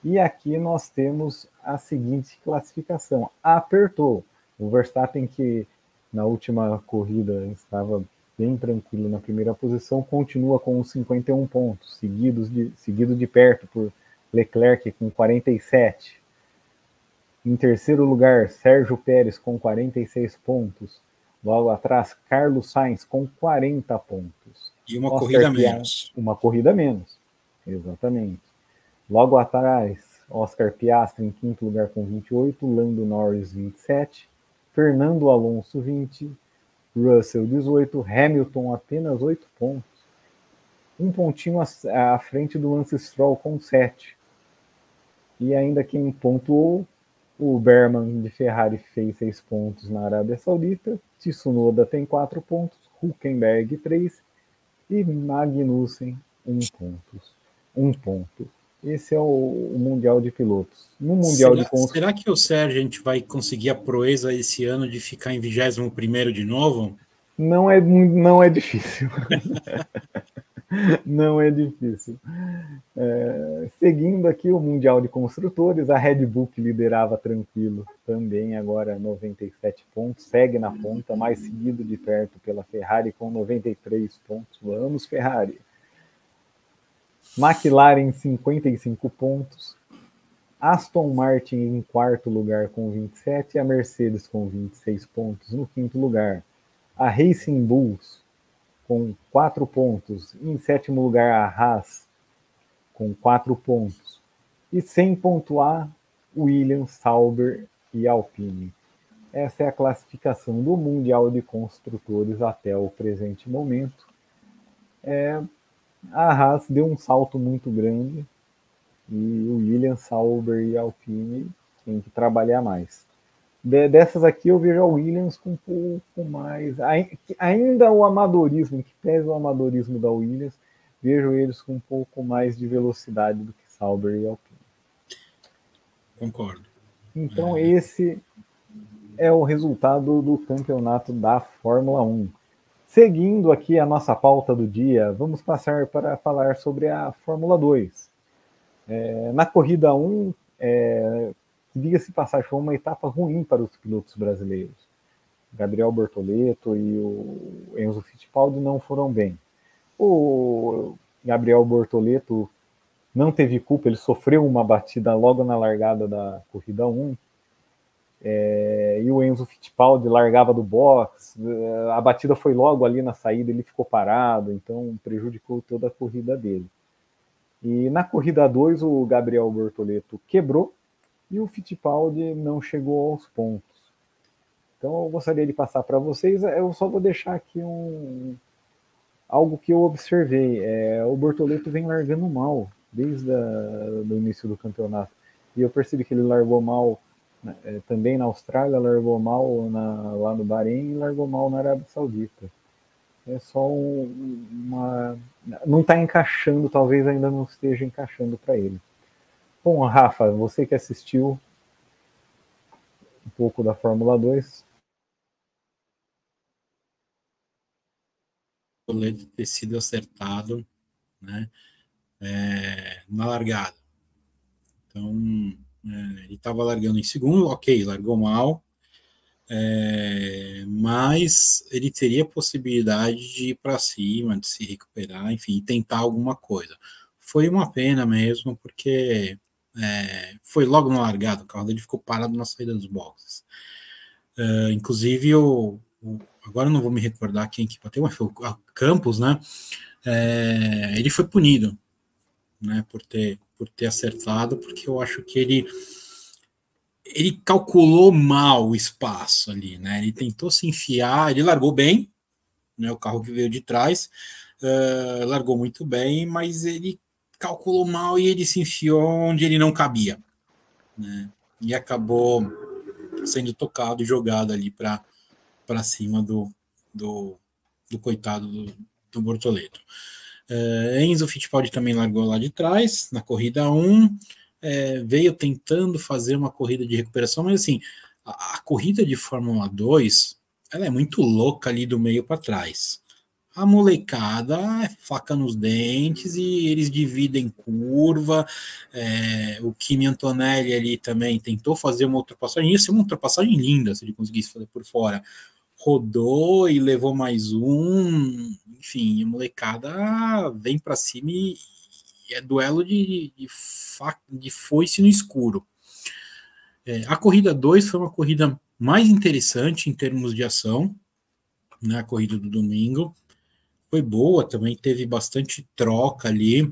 E aqui nós temos a seguinte classificação. Apertou. O Verstappen, que na última corrida estava bem tranquilo na primeira posição, continua com os 51 pontos, seguido de perto por Leclerc com 47. Em terceiro lugar, Sérgio Pérez com 46 pontos. Logo atrás, Carlos Sainz com 40 pontos.
E uma corrida menos.
Uma corrida menos, exatamente. Logo atrás, Oscar Piastri em quinto lugar com 28, Lando Norris 27, Fernando Alonso 20, Russell 18, Hamilton apenas 8 pontos. Um pontinho à frente do Lance Stroll com 7. E ainda quem pontuou, o Berman de Ferrari fez 6 pontos na Arábia Saudita, Tsunoda tem 4 pontos, Hülkenberg 3 e Magnussen 1 ponto. Esse é o Mundial de Pilotos. No Mundial
será que o Sargent vai conseguir a proeza esse ano de ficar em 21º de novo?
Não é difícil. Não é difícil. Seguindo aqui o Mundial de Construtores, a Red Bull, que liderava tranquilo, também agora 97 pontos, segue na ponta, mais seguido de perto pela Ferrari com 93 pontos. Vamos, Ferrari! McLaren 55 pontos, Aston Martin em quarto lugar com 27 e a Mercedes com 26 pontos no quinto lugar. A Racing Bulls com 4 pontos, em sétimo lugar a Haas com 4 pontos e sem pontuar Williams, Sauber e Alpine. Essa é a classificação do Mundial de Construtores até o presente momento. A Haas deu um salto muito grande e o Williams, Sauber e Alpine tem que trabalhar mais. Dessas aqui eu vejo a Williams com um pouco mais... Ainda o amadorismo, que pesa o amadorismo da Williams, vejo eles com um pouco mais de velocidade do que Sauber e Alpine.
Concordo.
Então esse é o resultado do campeonato da Fórmula 1. Seguindo aqui a nossa pauta do dia, vamos passar para falar sobre a Fórmula 2. Na corrida 1, diga-se passagem, foi uma etapa ruim para os pilotos brasileiros. Gabriel Bortoleto e o Enzo Fittipaldi não foram bem. O Gabriel Bortoleto não teve culpa, ele sofreu uma batida logo na largada da corrida 1. E o Enzo Fittipaldi largava do box, a batida foi logo ali na saída, ele ficou parado, então prejudicou toda a corrida dele. E na corrida 2 o Gabriel Bortoleto quebrou e o Fittipaldi não chegou aos pontos. Então eu gostaria de passar para vocês, eu só vou deixar aqui algo que eu observei. O Bortoleto vem largando mal desde o início do campeonato, e eu percebi que ele largou mal também na Austrália, largou mal lá no Bahrein e largou mal na Arábia Saudita. É só não está encaixando, talvez ainda não esteja encaixando para ele. Bom, Rafa, você que assistiu um pouco da Fórmula 2.
O LED ter sido acertado, né, na largada. Então, ele estava largando em segundo, ok, largou mal, mas ele teria possibilidade de ir para cima, de se recuperar, enfim, tentar alguma coisa. Foi uma pena mesmo, porque foi logo na largada, o carro dele ficou parado na saída dos boxes. Inclusive, agora eu não vou me recordar quem que bateu, mas foi o Campos, né? Ele foi punido, né, por ter acertado, porque eu acho que ele ele calculou mal o espaço ali, né? Ele tentou se enfiar, ele largou bem, né? O carro que veio de trás largou muito bem, mas ele calculou mal e ele se enfiou onde ele não cabia, né? E acabou sendo tocado e jogado ali para cima do coitado do Bortoleto. Enzo Fittipaldi também largou lá de trás, na corrida 1, veio tentando fazer uma corrida de recuperação, mas assim, a corrida de Fórmula 2, ela é muito louca ali do meio para trás. A molecada é faca nos dentes e eles dividem curva. O Kimi Antonelli ali também tentou fazer uma ultrapassagem, ia ser uma ultrapassagem linda se ele conseguisse fazer por fora. Rodou e levou mais um, enfim, a molecada vem para cima e é duelo de foice no escuro. A corrida 2 foi uma corrida mais interessante em termos de ação, né, a corrida do domingo. Foi boa, também teve bastante troca ali.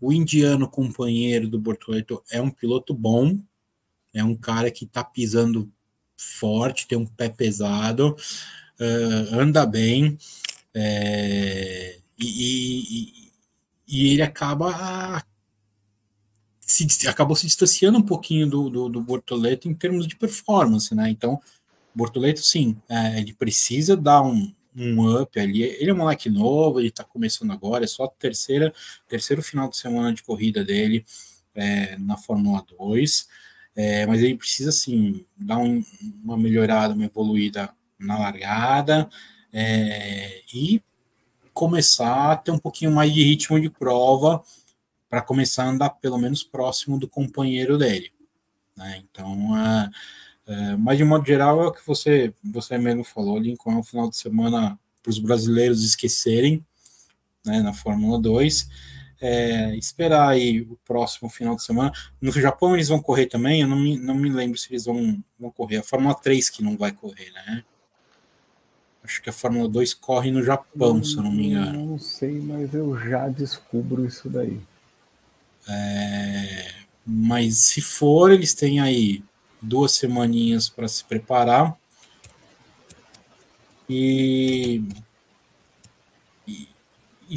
O indiano companheiro do Bortoleto é um piloto bom, é um cara que está pisando forte, tem um pé pesado, anda bem, e ele acabou se distanciando um pouquinho do Bortoleto em termos de performance, né? Então, Bortoleto, sim, ele precisa dar um up ali. Ele é um moleque novo, ele tá começando agora, é só o terceiro final de semana de corrida dele na Fórmula 2, mas ele precisa, sim, dar uma melhorada, uma evoluída na largada, e começar a ter um pouquinho mais de ritmo de prova para começar a andar pelo menos próximo do companheiro dele, né? Então, mas de modo geral é o que você mesmo falou, Lincoln, é um final de semana para os brasileiros esquecerem, né, na Fórmula 2, esperar aí o próximo final de semana. No Japão eles vão correr também, eu não me lembro se eles vão correr, a Fórmula 3 que não vai correr, né? Acho que a Fórmula 2 corre no Japão, se eu não me engano.
Não sei, mas eu já descubro isso daí.
Mas se for, eles têm aí 2 semaninhas para se preparar e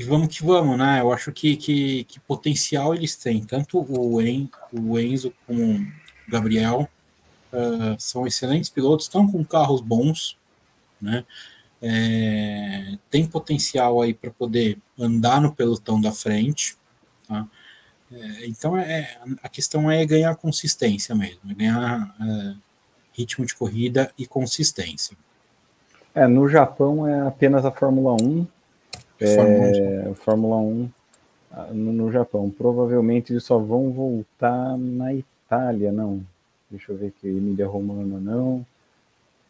vamos que vamos, né? Eu acho que potencial eles têm. Tanto o Enzo como o Gabriel são excelentes pilotos, estão com carros bons, né? Tem potencial aí para poder andar no pelotão da frente, tá? Então a questão é ganhar consistência mesmo, ganhar ritmo de corrida e consistência.
No Japão é apenas a Fórmula 1. Fórmula 1 no Japão. Provavelmente eles só vão voltar na Itália, não. Deixa eu ver aqui, Emília Romana não.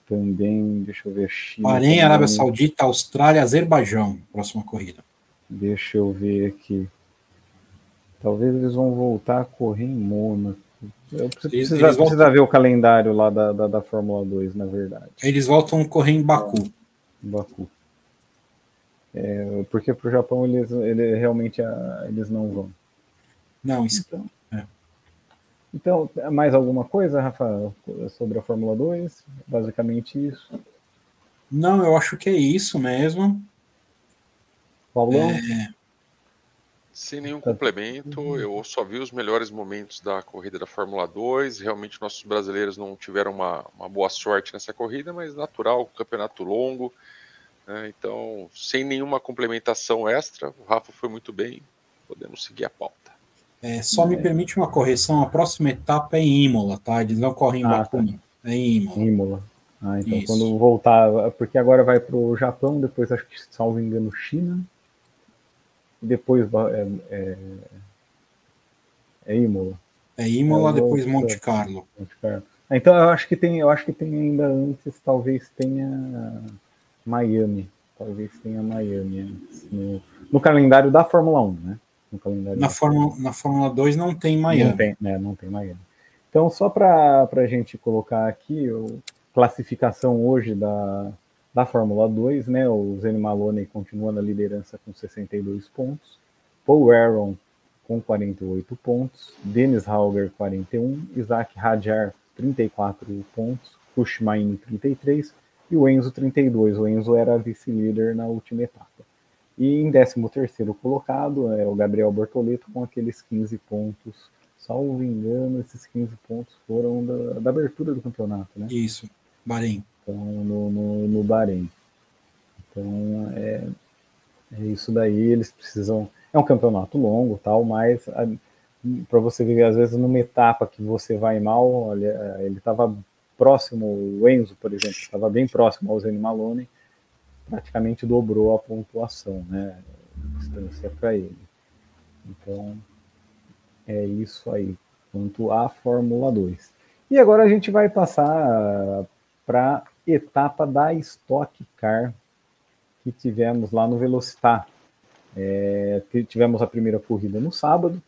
Também, deixa eu ver, China.
Bahrein, Arábia Saudita, Austrália, Azerbaijão, próxima corrida.
Deixa eu ver aqui. Talvez eles vão voltar a correr em Mônaco. Eu preciso ver o calendário lá da Fórmula 2, na verdade.
Eles voltam a correr em Baku.
Baku. Porque para o Japão eles realmente eles não vão.
Não, isso.
Então, mais alguma coisa, Rafa, sobre a Fórmula 2? Basicamente isso.
Não, eu acho que é isso mesmo.
Paulão?
Sem nenhum complemento, eu só vi os melhores momentos da corrida da Fórmula 2. Realmente nossos brasileiros não tiveram uma boa sorte nessa corrida, mas natural, campeonato longo. Então, sem nenhuma complementação extra, o Rafa foi muito bem, podemos seguir a pauta.
Só me permite uma correção, a próxima etapa é em Imola, tá? Eles não correm em Baku, tá. É em Imola.
Imola. Então isso. Quando voltar, porque agora vai para o Japão, depois acho que, salvo engano, China, e depois Imola.
Imola, depois Monte Carlo.
Então eu acho que tem ainda antes, talvez tenha Miami. Talvez tenha Miami antes, no calendário da Fórmula 1, né?
Na Fórmula 2 não tem Miami.
Não tem Miami. Então, só para a gente colocar aqui, classificação hoje da Fórmula 2, né? O Zane Maloney continua na liderança com 62 pontos, Paul Aron com 48 pontos, Dennis Hauger 41, Isaac Hadjar 34 pontos, o Shimaine 33 e o Enzo 32. O Enzo era vice-líder na última etapa. E em 13º colocado é o Gabriel Bortoleto com aqueles 15 pontos. Salvo engano, esses 15 pontos foram da abertura do campeonato, né?
Isso, Bahrein.
Então, no Bahrein. Então, é isso daí, eles precisam... É um campeonato longo, tal, mas para você ver, às vezes, numa etapa que você vai mal, olha, ele estava próximo, o Enzo, por exemplo, estava bem próximo ao Zane Maloney, praticamente dobrou a pontuação, né? A distância para ele. Então, é isso aí, quanto à Fórmula 2. E agora a gente vai passar para a etapa da Stock Car que tivemos lá no Velocitar. Tivemos a primeira corrida no sábado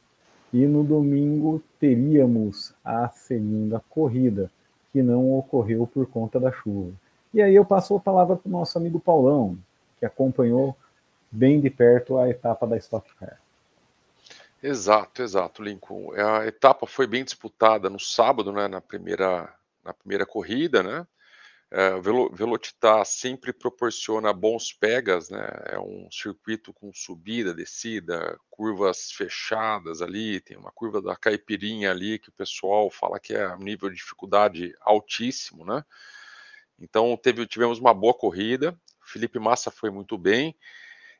e no domingo teríamos a segunda corrida, que não ocorreu por conta da chuva. E aí eu passo a palavra para o nosso amigo Paulão, que acompanhou bem de perto a etapa da Stock Car.
Exato, Lincoln. A etapa foi bem disputada no sábado, né, na primeira corrida, né? O Velocitar sempre proporciona bons pegas, né? É um circuito com subida, descida, curvas fechadas ali, tem uma curva da Caipirinha ali que o pessoal fala que é um nível de dificuldade altíssimo, né? Então tivemos uma boa corrida, Felipe Massa foi muito bem.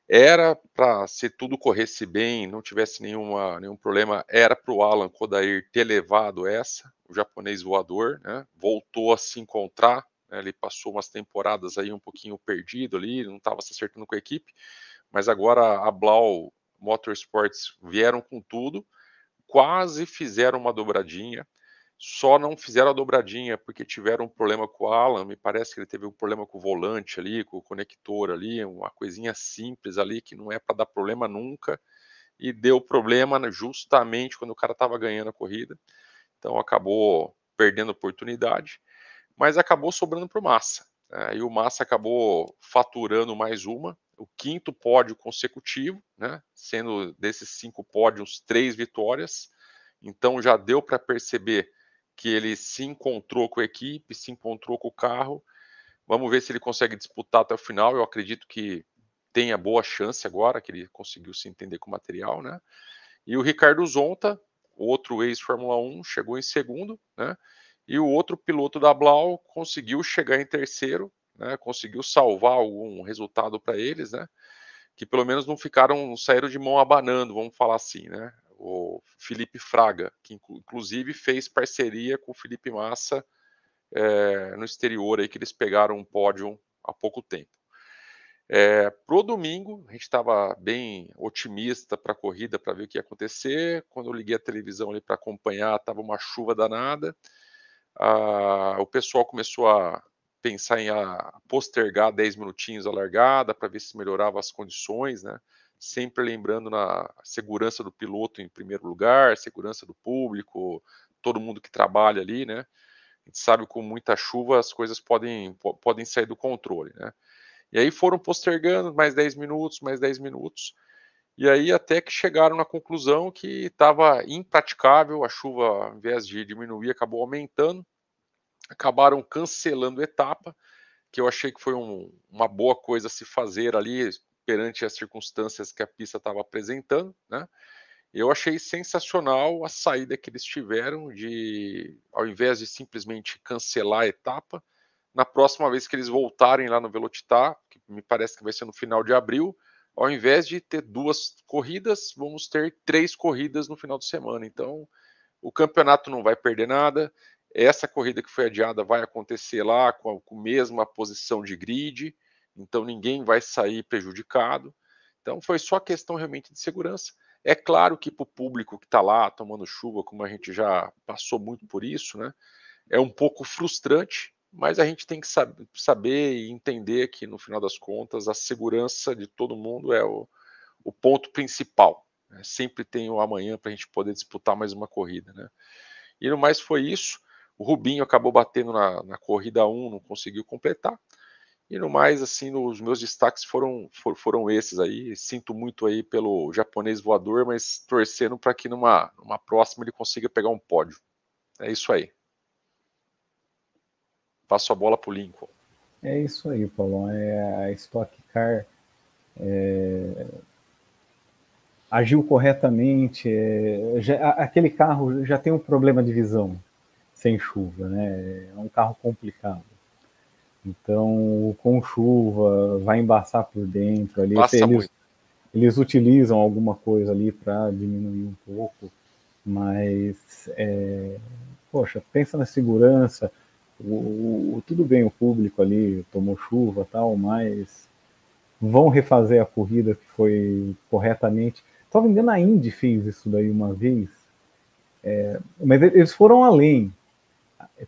Era para, se tudo corresse bem, não tivesse nenhum problema, era para o Alan Kodair ter levado essa, o japonês voador, né? Voltou a se encontrar, né? Ele passou umas temporadas aí um pouquinho perdido ali, não estava se acertando com a equipe, mas agora a Blau Motorsports vieram com tudo, quase fizeram uma dobradinha, só não fizeram a dobradinha porque tiveram um problema com o Alan, me parece que ele teve um problema com o volante ali, com o conector ali, uma coisinha simples ali que não é para dar problema nunca, e deu problema justamente quando o cara estava ganhando a corrida, então acabou perdendo a oportunidade, mas acabou sobrando para o Massa, né? E o Massa acabou faturando mais uma, o 5º pódio consecutivo, né? Sendo desses 5 pódios 3 vitórias, então já deu para perceber que ele se encontrou com a equipe, se encontrou com o carro. Vamos ver se ele consegue disputar até o final. Eu acredito que tenha boa chance agora, que ele conseguiu se entender com o material, né? E o Ricardo Zonta, outro ex-Fórmula 1, chegou em segundo, né? E o outro piloto da Blau conseguiu chegar em terceiro, né? Conseguiu salvar algum resultado para eles, né? Que pelo menos não saíram de mão abanando, vamos falar assim, né? O Felipe Fraga, que inclusive fez parceria com o Felipe Massa no exterior, aí, que eles pegaram um pódio há pouco tempo. Pro domingo, a gente estava bem otimista para a corrida, para ver o que ia acontecer. Quando eu liguei a televisão ali para acompanhar, estava uma chuva danada. O pessoal começou a pensar em postergar 10 minutinhos a largada para ver se melhorava as condições, né? Sempre lembrando na segurança do piloto em primeiro lugar, segurança do público, todo mundo que trabalha ali, né? A gente sabe que com muita chuva as coisas podem sair do controle, né? E aí foram postergando mais 10 minutos, mais 10 minutos, e aí até que chegaram na conclusão que estava impraticável, a chuva, ao invés de diminuir, acabou aumentando, acabaram cancelando a etapa, que eu achei que foi uma boa coisa a se fazer ali, perante as circunstâncias que a pista estava apresentando, né? Eu achei sensacional a saída que eles tiveram de, ao invés de simplesmente cancelar a etapa, na próxima vez que eles voltarem lá no Velocitar, que me parece que vai ser no final de abril, ao invés de ter 2 corridas, vamos ter 3 corridas no final de semana. Então, o campeonato não vai perder nada. Essa corrida que foi adiada vai acontecer lá com a mesma posição de grid, então ninguém vai sair prejudicado. Então, foi só questão realmente de segurança. É claro que para o público que está lá tomando chuva, como a gente já passou muito por isso, né? É um pouco frustrante, mas a gente tem que saber e entender que, no final das contas, a segurança de todo mundo é o ponto principal, né? Sempre tem o amanhã para a gente poder disputar mais uma corrida, né? E no mais foi isso. O Rubinho acabou batendo na corrida 1, não conseguiu completar. E no mais, assim, os meus destaques foram esses aí. Sinto muito aí pelo japonês voador, mas torcendo para que numa próxima ele consiga pegar um pódio. É isso aí. Passo a bola para o Lincoln.
É isso aí, Paulão. A Stock Car agiu corretamente. Aquele carro já tem um problema de visão sem chuva, né? É um carro complicado. Então, com chuva, vai embaçar por dentro ali. Eles utilizam alguma coisa ali para diminuir um pouco, mas, poxa, pensa na segurança. Tudo bem, o público ali tomou chuva e tal, mas vão refazer a corrida que foi corretamente. Se não me engano, a Indy fez isso daí uma vez, mas eles foram além.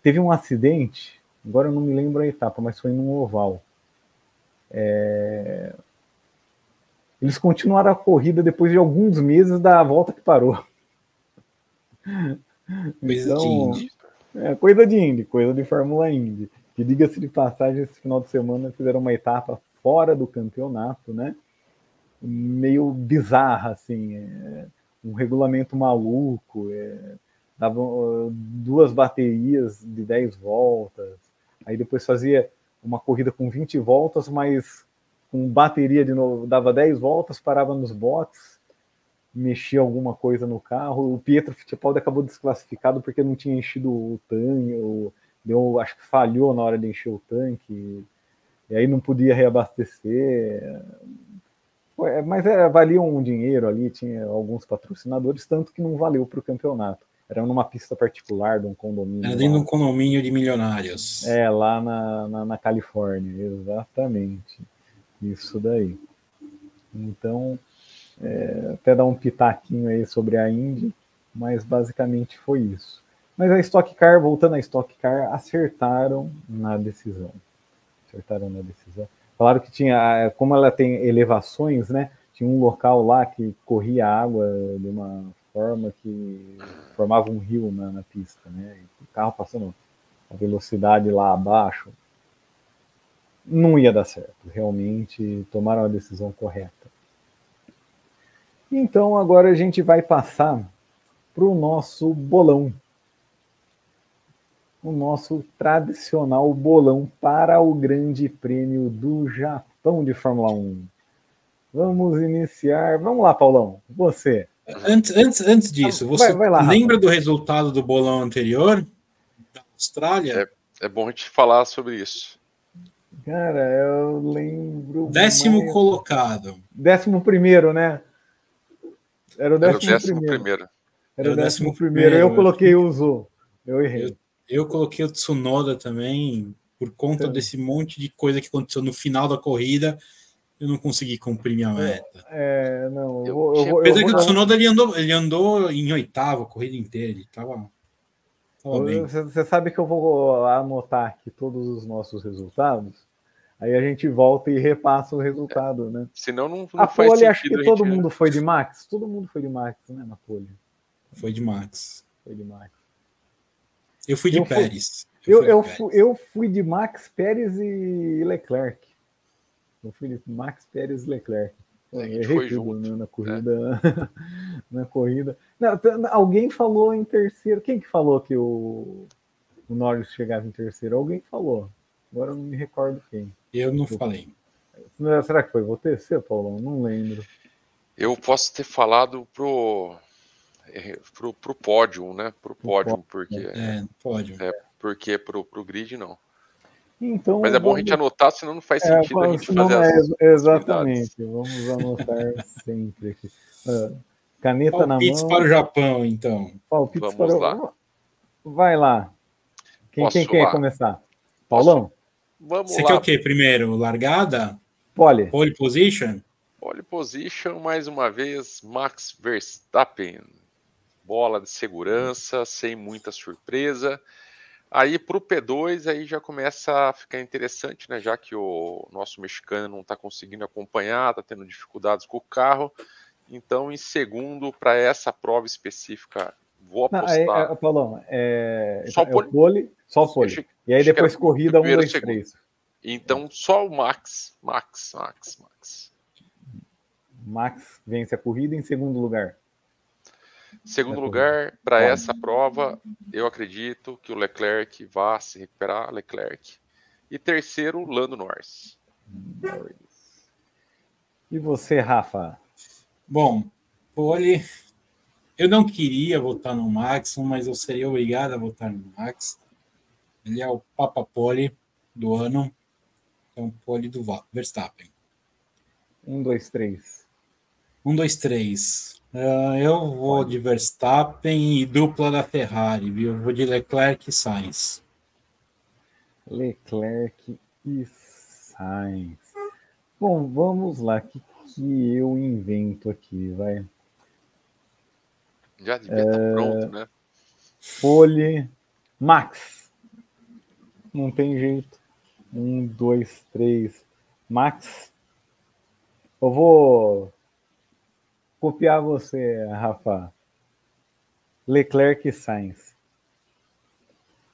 Teve um acidente, agora eu não me lembro a etapa, mas foi num oval. Eles continuaram a corrida depois de alguns meses da volta que parou.
Coisa de Indy.
Coisa de Indy, coisa de Fórmula Indy. Que, diga-se de passagem, esse final de semana fizeram uma etapa fora do campeonato, né? Meio bizarra, assim. Um regulamento maluco. Davam 2 baterias de 10 voltas. Aí depois fazia uma corrida com 20 voltas, mas com bateria de novo. Dava 10 voltas, parava nos boxes, mexia alguma coisa no carro. O Pietro Fittipaldi acabou desclassificado porque não tinha enchido o tanque, acho que falhou na hora de encher o tanque, e aí não podia reabastecer. Mas valia um dinheiro ali, tinha alguns patrocinadores, tanto que não valeu para o campeonato. Era numa pista particular de um condomínio.
Era dentro de um condomínio de milionários.
Lá na Califórnia, exatamente. Isso daí. Então, até dar um pitaquinho aí sobre a Indy, mas basicamente foi isso. Mas a Stock Car, voltando à Stock Car, acertaram na decisão. Falaram que tinha, como ela tem elevações, né? Tinha um local lá que corria água de uma forma que formava um rio na pista, né? E o carro passando a velocidade lá abaixo, não ia dar certo. Realmente tomaram a decisão correta. Então agora a gente vai passar para o nosso bolão. O nosso tradicional bolão para o Grande Prêmio do Japão de Fórmula 1. Vamos iniciar. Vamos lá, Paulão. Você.
Antes disso, você
vai lá,
lembra
Rafa.
do resultado do bolão anterior da Austrália?
É bom a gente falar sobre isso.
Cara, eu lembro.
10º colocado.
11º, né? Era o
11º.
Era o 11º. Eu coloquei o Zou. Eu errei.
Eu coloquei o Tsunoda também, por conta desse monte de coisa que aconteceu no final da corrida. Eu não consegui cumprir minha meta.
Apesar
que o Tsunoda ele andou em 8º a corrida inteira. Ele tava bem.
Você sabe que eu vou anotar aqui todos os nossos resultados. Aí a gente volta e repassa o resultado, né?
Senão não
a
faz
pole,
sentido.
Acho que todo mundo foi de Max. Todo mundo foi de Max, né? Na pole.
Foi de Max.
Foi de Max.
Eu fui de Pérez.
Eu fui de Max, Pérez e Leclerc. Eu fui de Max, Pérez e Leclerc. Errei tudo, né, na corrida. Na corrida. Não, alguém falou em terceiro. Quem que falou que o Norris chegava em terceiro? Alguém falou. Agora eu não me recordo quem.
Eu não falei.
Será que foi você, Paulão? Não lembro.
Eu posso ter falado pro pódio, né? Pro pódio, porque
pódio.
Porque pro grid não.
Então,
mas é bom a gente anotar, senão não faz sentido a gente fazer
exatamente. Vamos anotar sempre aqui. Caneta
palpites
na mão.
para o Japão, então.
Palpites
Vamos
para
lá.
Vai lá. Quem quer começar? Paulão?
Vamos
Você
lá.
quer o quê? Primeiro, largada?
Pole
position?
Pole position, mais uma vez, Max Verstappen. Bola de segurança, sem muita surpresa. Aí para o P2 aí já começa a ficar interessante, né? Já que o nosso mexicano não está conseguindo acompanhar, está tendo dificuldades com o carro. Então, em segundo, para essa prova específica, vou apostar.
Paulão,
só
o pole. E aí depois corrida 1, 2, 3.
Então, só o Max.
Max vence a corrida em segundo lugar.
Segundo lugar, para essa prova, eu acredito que o Leclerc vá se recuperar, Leclerc. E terceiro, Lando Norris.
E você, Rafa?
Bom, pole. Eu não queria votar no Max, mas eu seria obrigado a votar no Max. Ele é o Papa Pole do ano. Então, pole do Verstappen.
1, 2, 3.
1, 2, 3. Eu vou de Verstappen e dupla da Ferrari, viu? Eu vou de Leclerc e Sainz.
Leclerc e Sainz. Bom, vamos lá. O que eu invento aqui, vai?
Já devia estar pronto, né?
Pole. Max. Não tem jeito. 1, 2, 3. Max. Eu vou copiar você, Rafa. Leclerc e Sainz.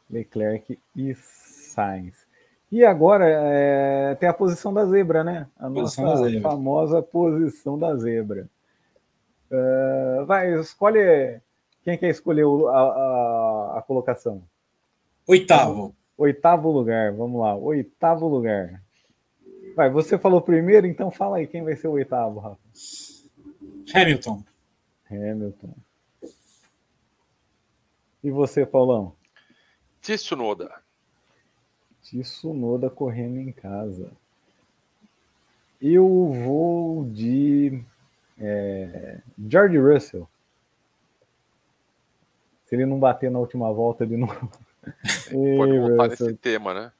Leclerc e Sainz. E agora tem a posição da zebra, né? A
Posição
nossa
da zebra.
famosa posição da zebra. Vai, escolhe. Quem quer escolher a colocação?
Oitavo.
Oitavo lugar, vamos lá. Oitavo lugar. Vai, você falou primeiro, então fala aí quem vai ser o oitavo, Rafa.
Hamilton.
Hamilton. E você, Paulão?
Tsunoda.
Tsunoda correndo em casa. Eu vou de George Russell. Se ele não bater na última volta de novo.
Pode voltar nesse tema, né?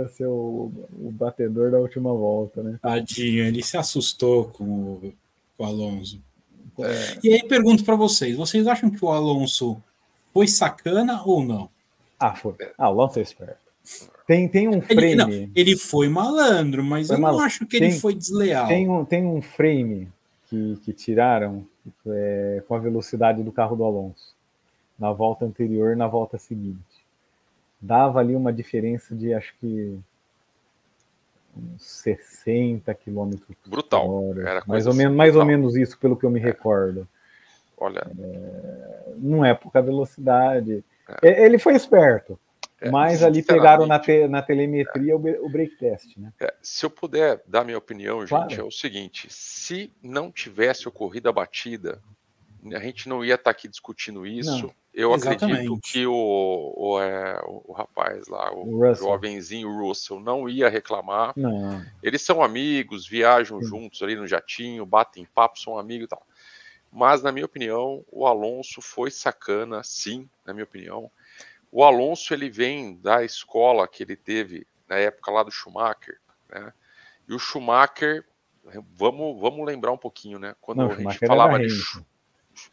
Russell, o batedor da última volta, né?
Tadinho, ele se assustou com o Alonso. E aí pergunto para vocês acham que o Alonso foi sacana ou não?
Foi. O Alonso é esperto. Tem um frame.
Ele foi malandro, mas eu não acho que ele foi desleal.
Tem um frame que tiraram com a velocidade do carro do Alonso na volta anterior e na volta seguinte. Dava ali uma diferença de, acho que, uns 60 km
Brutal.
por hora.
Era
mais ou menos isso, pelo que eu me recordo.
Olha.
Não é pouca velocidade. Ele foi esperto. Mas ali pegaram na telemetria o brake test, né?
Se eu puder dar minha opinião, gente,
Claro.
é o seguinte: se não tivesse ocorrido a batida, a gente não ia estar aqui discutindo isso.
Não,
eu
exatamente.
acredito que o rapaz lá, o
Russell.
jovenzinho Russell, não ia reclamar.
Não.
Eles são amigos, viajam juntos ali no jatinho, batem papo, são amigos e tal. Mas, na minha opinião, o Alonso foi sacana, sim, na minha opinião. O Alonso, ele vem da escola que ele teve na época lá do Schumacher, né? E o Schumacher, vamos lembrar um pouquinho, né? Quando a gente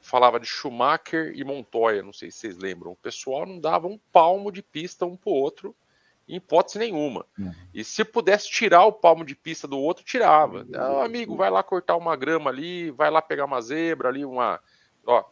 falava de Schumacher e Montoya, não sei se vocês lembram, o pessoal não dava um palmo de pista um pro outro, em hipótese nenhuma. E se pudesse tirar o palmo de pista do outro, tirava. Amigo, vai lá cortar uma grama ali, vai lá pegar uma zebra ali,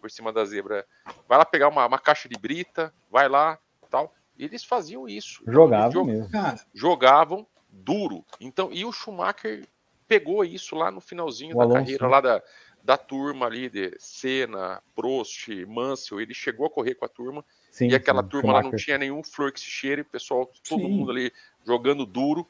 por cima da zebra, vai lá pegar uma caixa de brita, vai lá, tal. E eles faziam isso.
Jogavam mesmo.
Jogavam duro. Então, e o Schumacher pegou isso lá no finalzinho da carreira, lá da turma ali de Senna, Prost, Mansell, ele chegou a correr com a turma. Sim, e aquela turma Schumacher. Lá não tinha nenhum flor que se cheire, o pessoal, todo mundo ali jogando duro.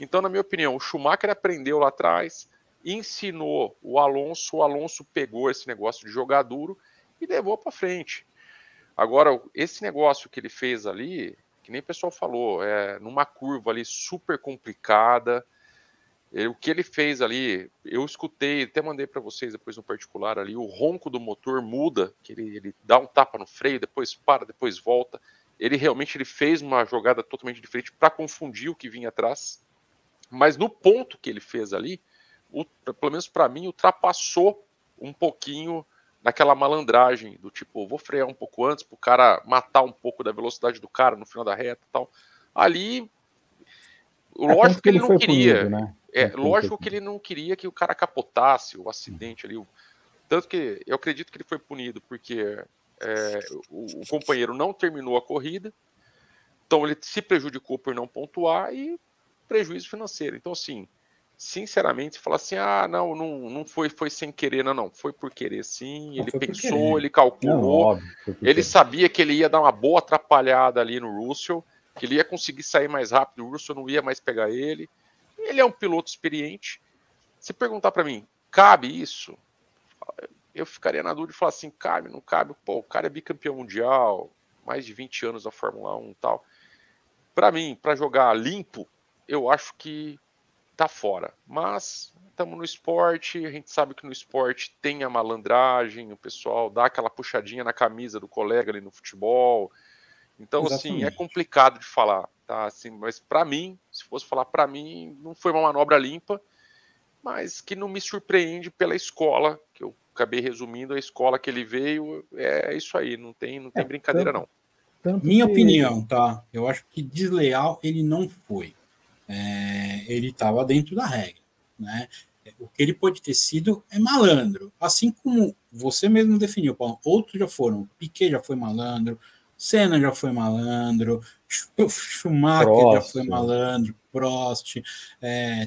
Então, na minha opinião, o Schumacher aprendeu lá atrás, ensinou o Alonso pegou esse negócio de jogar duro e levou para frente. Agora, esse negócio que ele fez ali, que nem o pessoal falou, numa curva ali super complicada, o que ele fez ali, eu escutei, até mandei para vocês depois no particular ali, o ronco do motor muda, que ele dá um tapa no freio, depois para, depois volta. Ele realmente fez uma jogada totalmente diferente para confundir o que vinha atrás. Mas no ponto que ele fez ali, pelo menos para mim, ultrapassou um pouquinho naquela malandragem do tipo, vou frear um pouco antes para o cara matar um pouco da velocidade do cara no final da reta e tal. Ali, lógico que ele não queria. Punido, né? Lógico que ele não queria que o cara capotasse o acidente ali. Tanto que eu acredito que ele foi punido porque o companheiro não terminou a corrida, então ele se prejudicou por não pontuar e prejuízo financeiro. Então, assim, sinceramente, falar assim, não foi sem querer, não, foi por querer sim, ele pensou, ele
Não,
calculou,
óbvio,
ele sabia que ele ia dar uma boa atrapalhada ali no Russell, que ele ia conseguir sair mais rápido, o Russell não ia mais pegar ele, ele é um piloto experiente. Se perguntar para mim, cabe isso? Eu ficaria na dúvida e falar assim, cabe, não cabe? Pô, o cara é bicampeão mundial, mais de 20 anos na Fórmula 1 e tal. Para mim, para jogar limpo, eu acho que tá fora. Mas estamos no esporte, a gente sabe que no esporte tem a malandragem, o pessoal dá aquela puxadinha na camisa do colega ali no futebol. Então, assim, é complicado de falar, tá? Assim, mas para mim, se fosse falar para mim, não foi uma manobra limpa, mas que não me surpreende pela escola, que eu acabei resumindo, a escola que ele veio, é isso aí, não tem brincadeira não.
Minha opinião, tá? Eu acho que desleal ele não foi. Ele estava dentro da regra, né? O que ele pode ter sido é malandro, assim como você mesmo definiu, Paulo. Outros já foram, Piquet já foi malandro, Senna já foi malandro, Schumacher Prost, já foi malandro, Prost,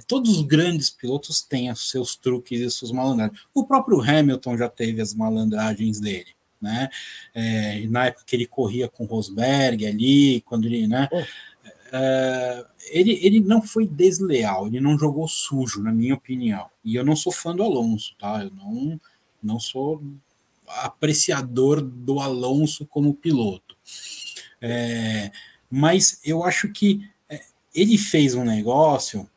todos os grandes pilotos têm os seus truques e suas malandragens. O próprio Hamilton já teve as malandragens dele, né? Na época que ele corria com Rosberg ali, quando ele, né? Ele não foi desleal, ele não jogou sujo, na minha opinião. E eu não sou fã do Alonso, tá? Eu não sou apreciador do Alonso como piloto. Mas eu acho que ele fez um negócio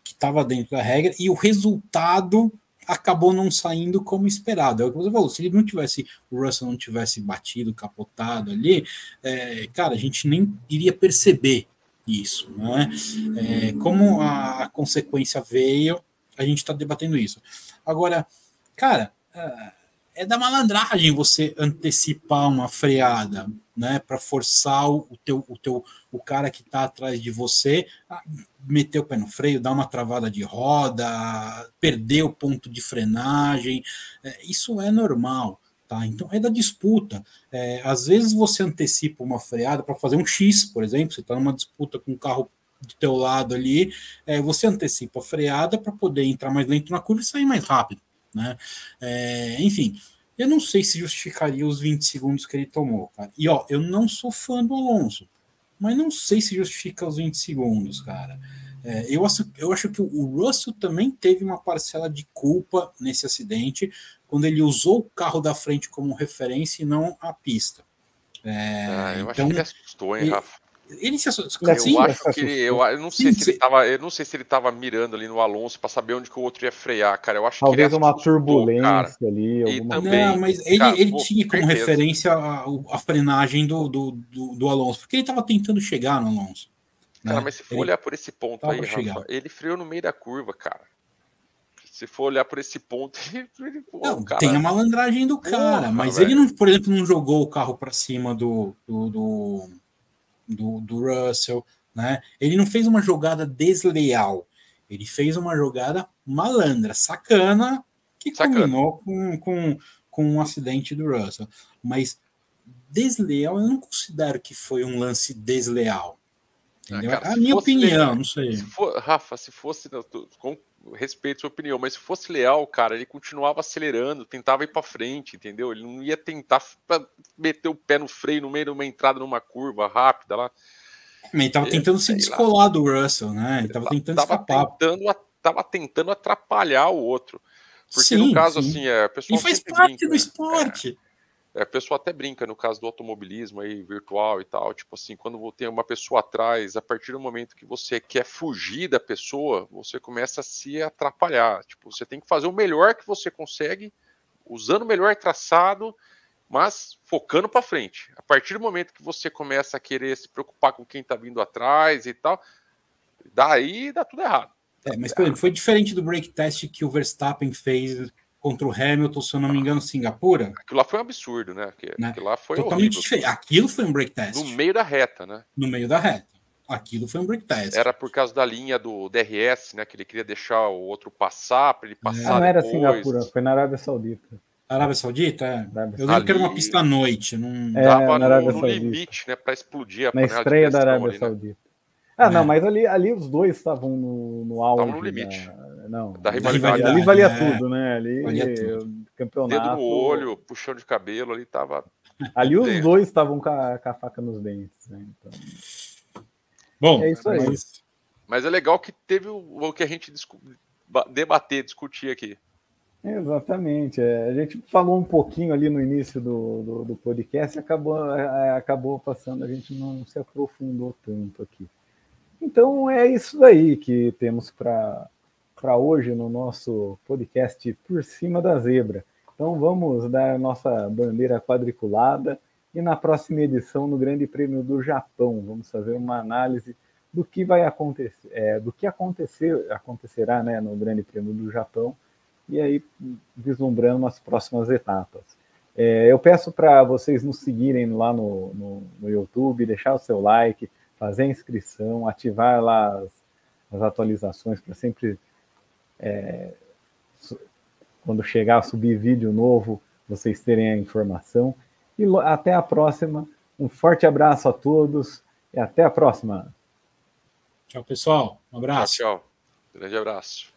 que estava dentro da regra e o resultado acabou não saindo como esperado. É o que você falou, se ele não tivesse, o Russell não tivesse batido, capotado ali, cara, a gente nem iria perceber isso, né? Como a consequência veio, a gente está debatendo isso. Agora, cara, é da malandragem você antecipar uma freada, né, para forçar o cara que está atrás de você a meter o pé no freio, dar uma travada de roda, perder o ponto de frenagem. Isso é normal, tá? Então é da disputa. Às vezes você antecipa uma freada para fazer um X, por exemplo, você está numa disputa com um carro do teu lado ali, você antecipa a freada para poder entrar mais lento na curva e sair mais rápido, né? Enfim, eu não sei se justificaria os 20 segundos que ele tomou, cara. E ó, eu não sou fã do Alonso, mas não sei se justifica os 20 segundos, cara. Eu acho que o Russell também teve uma parcela de culpa nesse acidente, quando ele usou o carro da frente como referência e não a pista.
Eu acho que ele assustou, hein, Rafa?
Ele se assustou.
Eu não sei se ele estava mirando ali no Alonso para saber onde que o outro ia frear, cara. Eu acho
talvez
que ele
uma turbulência cara. Ali.
E também,
não, mas ele tinha como referência a frenagem do Alonso, porque ele estava tentando chegar no Alonso.
Cara, mas se for olhar por esse ponto aí, Rafa, ele freou no meio da curva, cara. Se for olhar por esse ponto,
cara, tem a malandragem do cara, mas velho. Ele não, por exemplo, não jogou o carro para cima do Russell, né? Ele não fez uma jogada desleal, ele fez uma jogada malandra, sacana, que culminou com um acidente do Russell. Mas desleal, eu não considero que foi um lance desleal. Entendeu? Cara, a minha opinião, não sei.
Rafa, se fosse, com respeito à sua opinião, mas se fosse leal, cara, ele continuava acelerando, tentava ir para frente, entendeu? Ele não ia tentar meter o pé no freio no meio de uma entrada numa curva rápida lá.
Ele tava tentando se descolar do Russell, né? Ele tava tentando escapar.
Tava tentando atrapalhar o outro. Porque no caso, assim, a pessoa.
E faz parte do esporte.
A pessoa até brinca no caso do automobilismo aí, virtual e tal, tipo assim, quando tem uma pessoa atrás, a partir do momento que você quer fugir da pessoa, você começa a se atrapalhar. Tipo, você tem que fazer o melhor que você consegue, usando o melhor traçado, mas focando para frente. A partir do momento que você começa a querer se preocupar com quem está vindo atrás e tal, daí dá tudo errado.
Mas, por exemplo, foi diferente do break test que o Verstappen fez contra o Hamilton, se eu não me engano, Singapura.
Aquilo lá foi um absurdo, né? Aquilo lá foi
totalmente
horrível.
Diferente. Aquilo foi um break test.
No meio da reta, né?
No meio da reta. Aquilo foi um break test.
Era por causa da linha do DRS, né? Que ele queria deixar o outro passar, para ele passar
não era Singapura, foi na Arábia Saudita.
Arábia Saudita? Eu lembro que era uma pista à noite.
Dava no limite, né? Para explodir a
na estreia da Arábia Saudita. Não, mas ali os dois estavam no auge.
Estavam no limite.
Da
rivalidade.
Ali valia tudo, né? Ali
valia tudo.
Campeonato.
Dedo no olho, puxão de cabelo, ali tava.
Ali os dois estavam com a faca nos dentes, né? Então,
bom,
é isso aí.
Mas é legal que teve o que a gente discutir aqui.
Exatamente. A gente falou um pouquinho ali no início do podcast e acabou passando, a gente não se aprofundou tanto aqui. Então é isso aí que temos para hoje no nosso podcast Por Cima da Zebra. Então vamos dar a nossa bandeira quadriculada e na próxima edição, no Grande Prêmio do Japão, vamos fazer uma análise do que vai acontecer, do que acontecerá, né, no Grande Prêmio do Japão, e aí vislumbrando as próximas etapas. Eu peço para vocês nos seguirem lá no YouTube, deixar o seu like, fazer a inscrição, ativar lá as atualizações para sempre, quando chegar a subir vídeo novo, vocês terem a informação. E até a próxima. Um forte abraço a todos e até a próxima.
Tchau, pessoal. Um abraço.
Tchau. Grande abraço.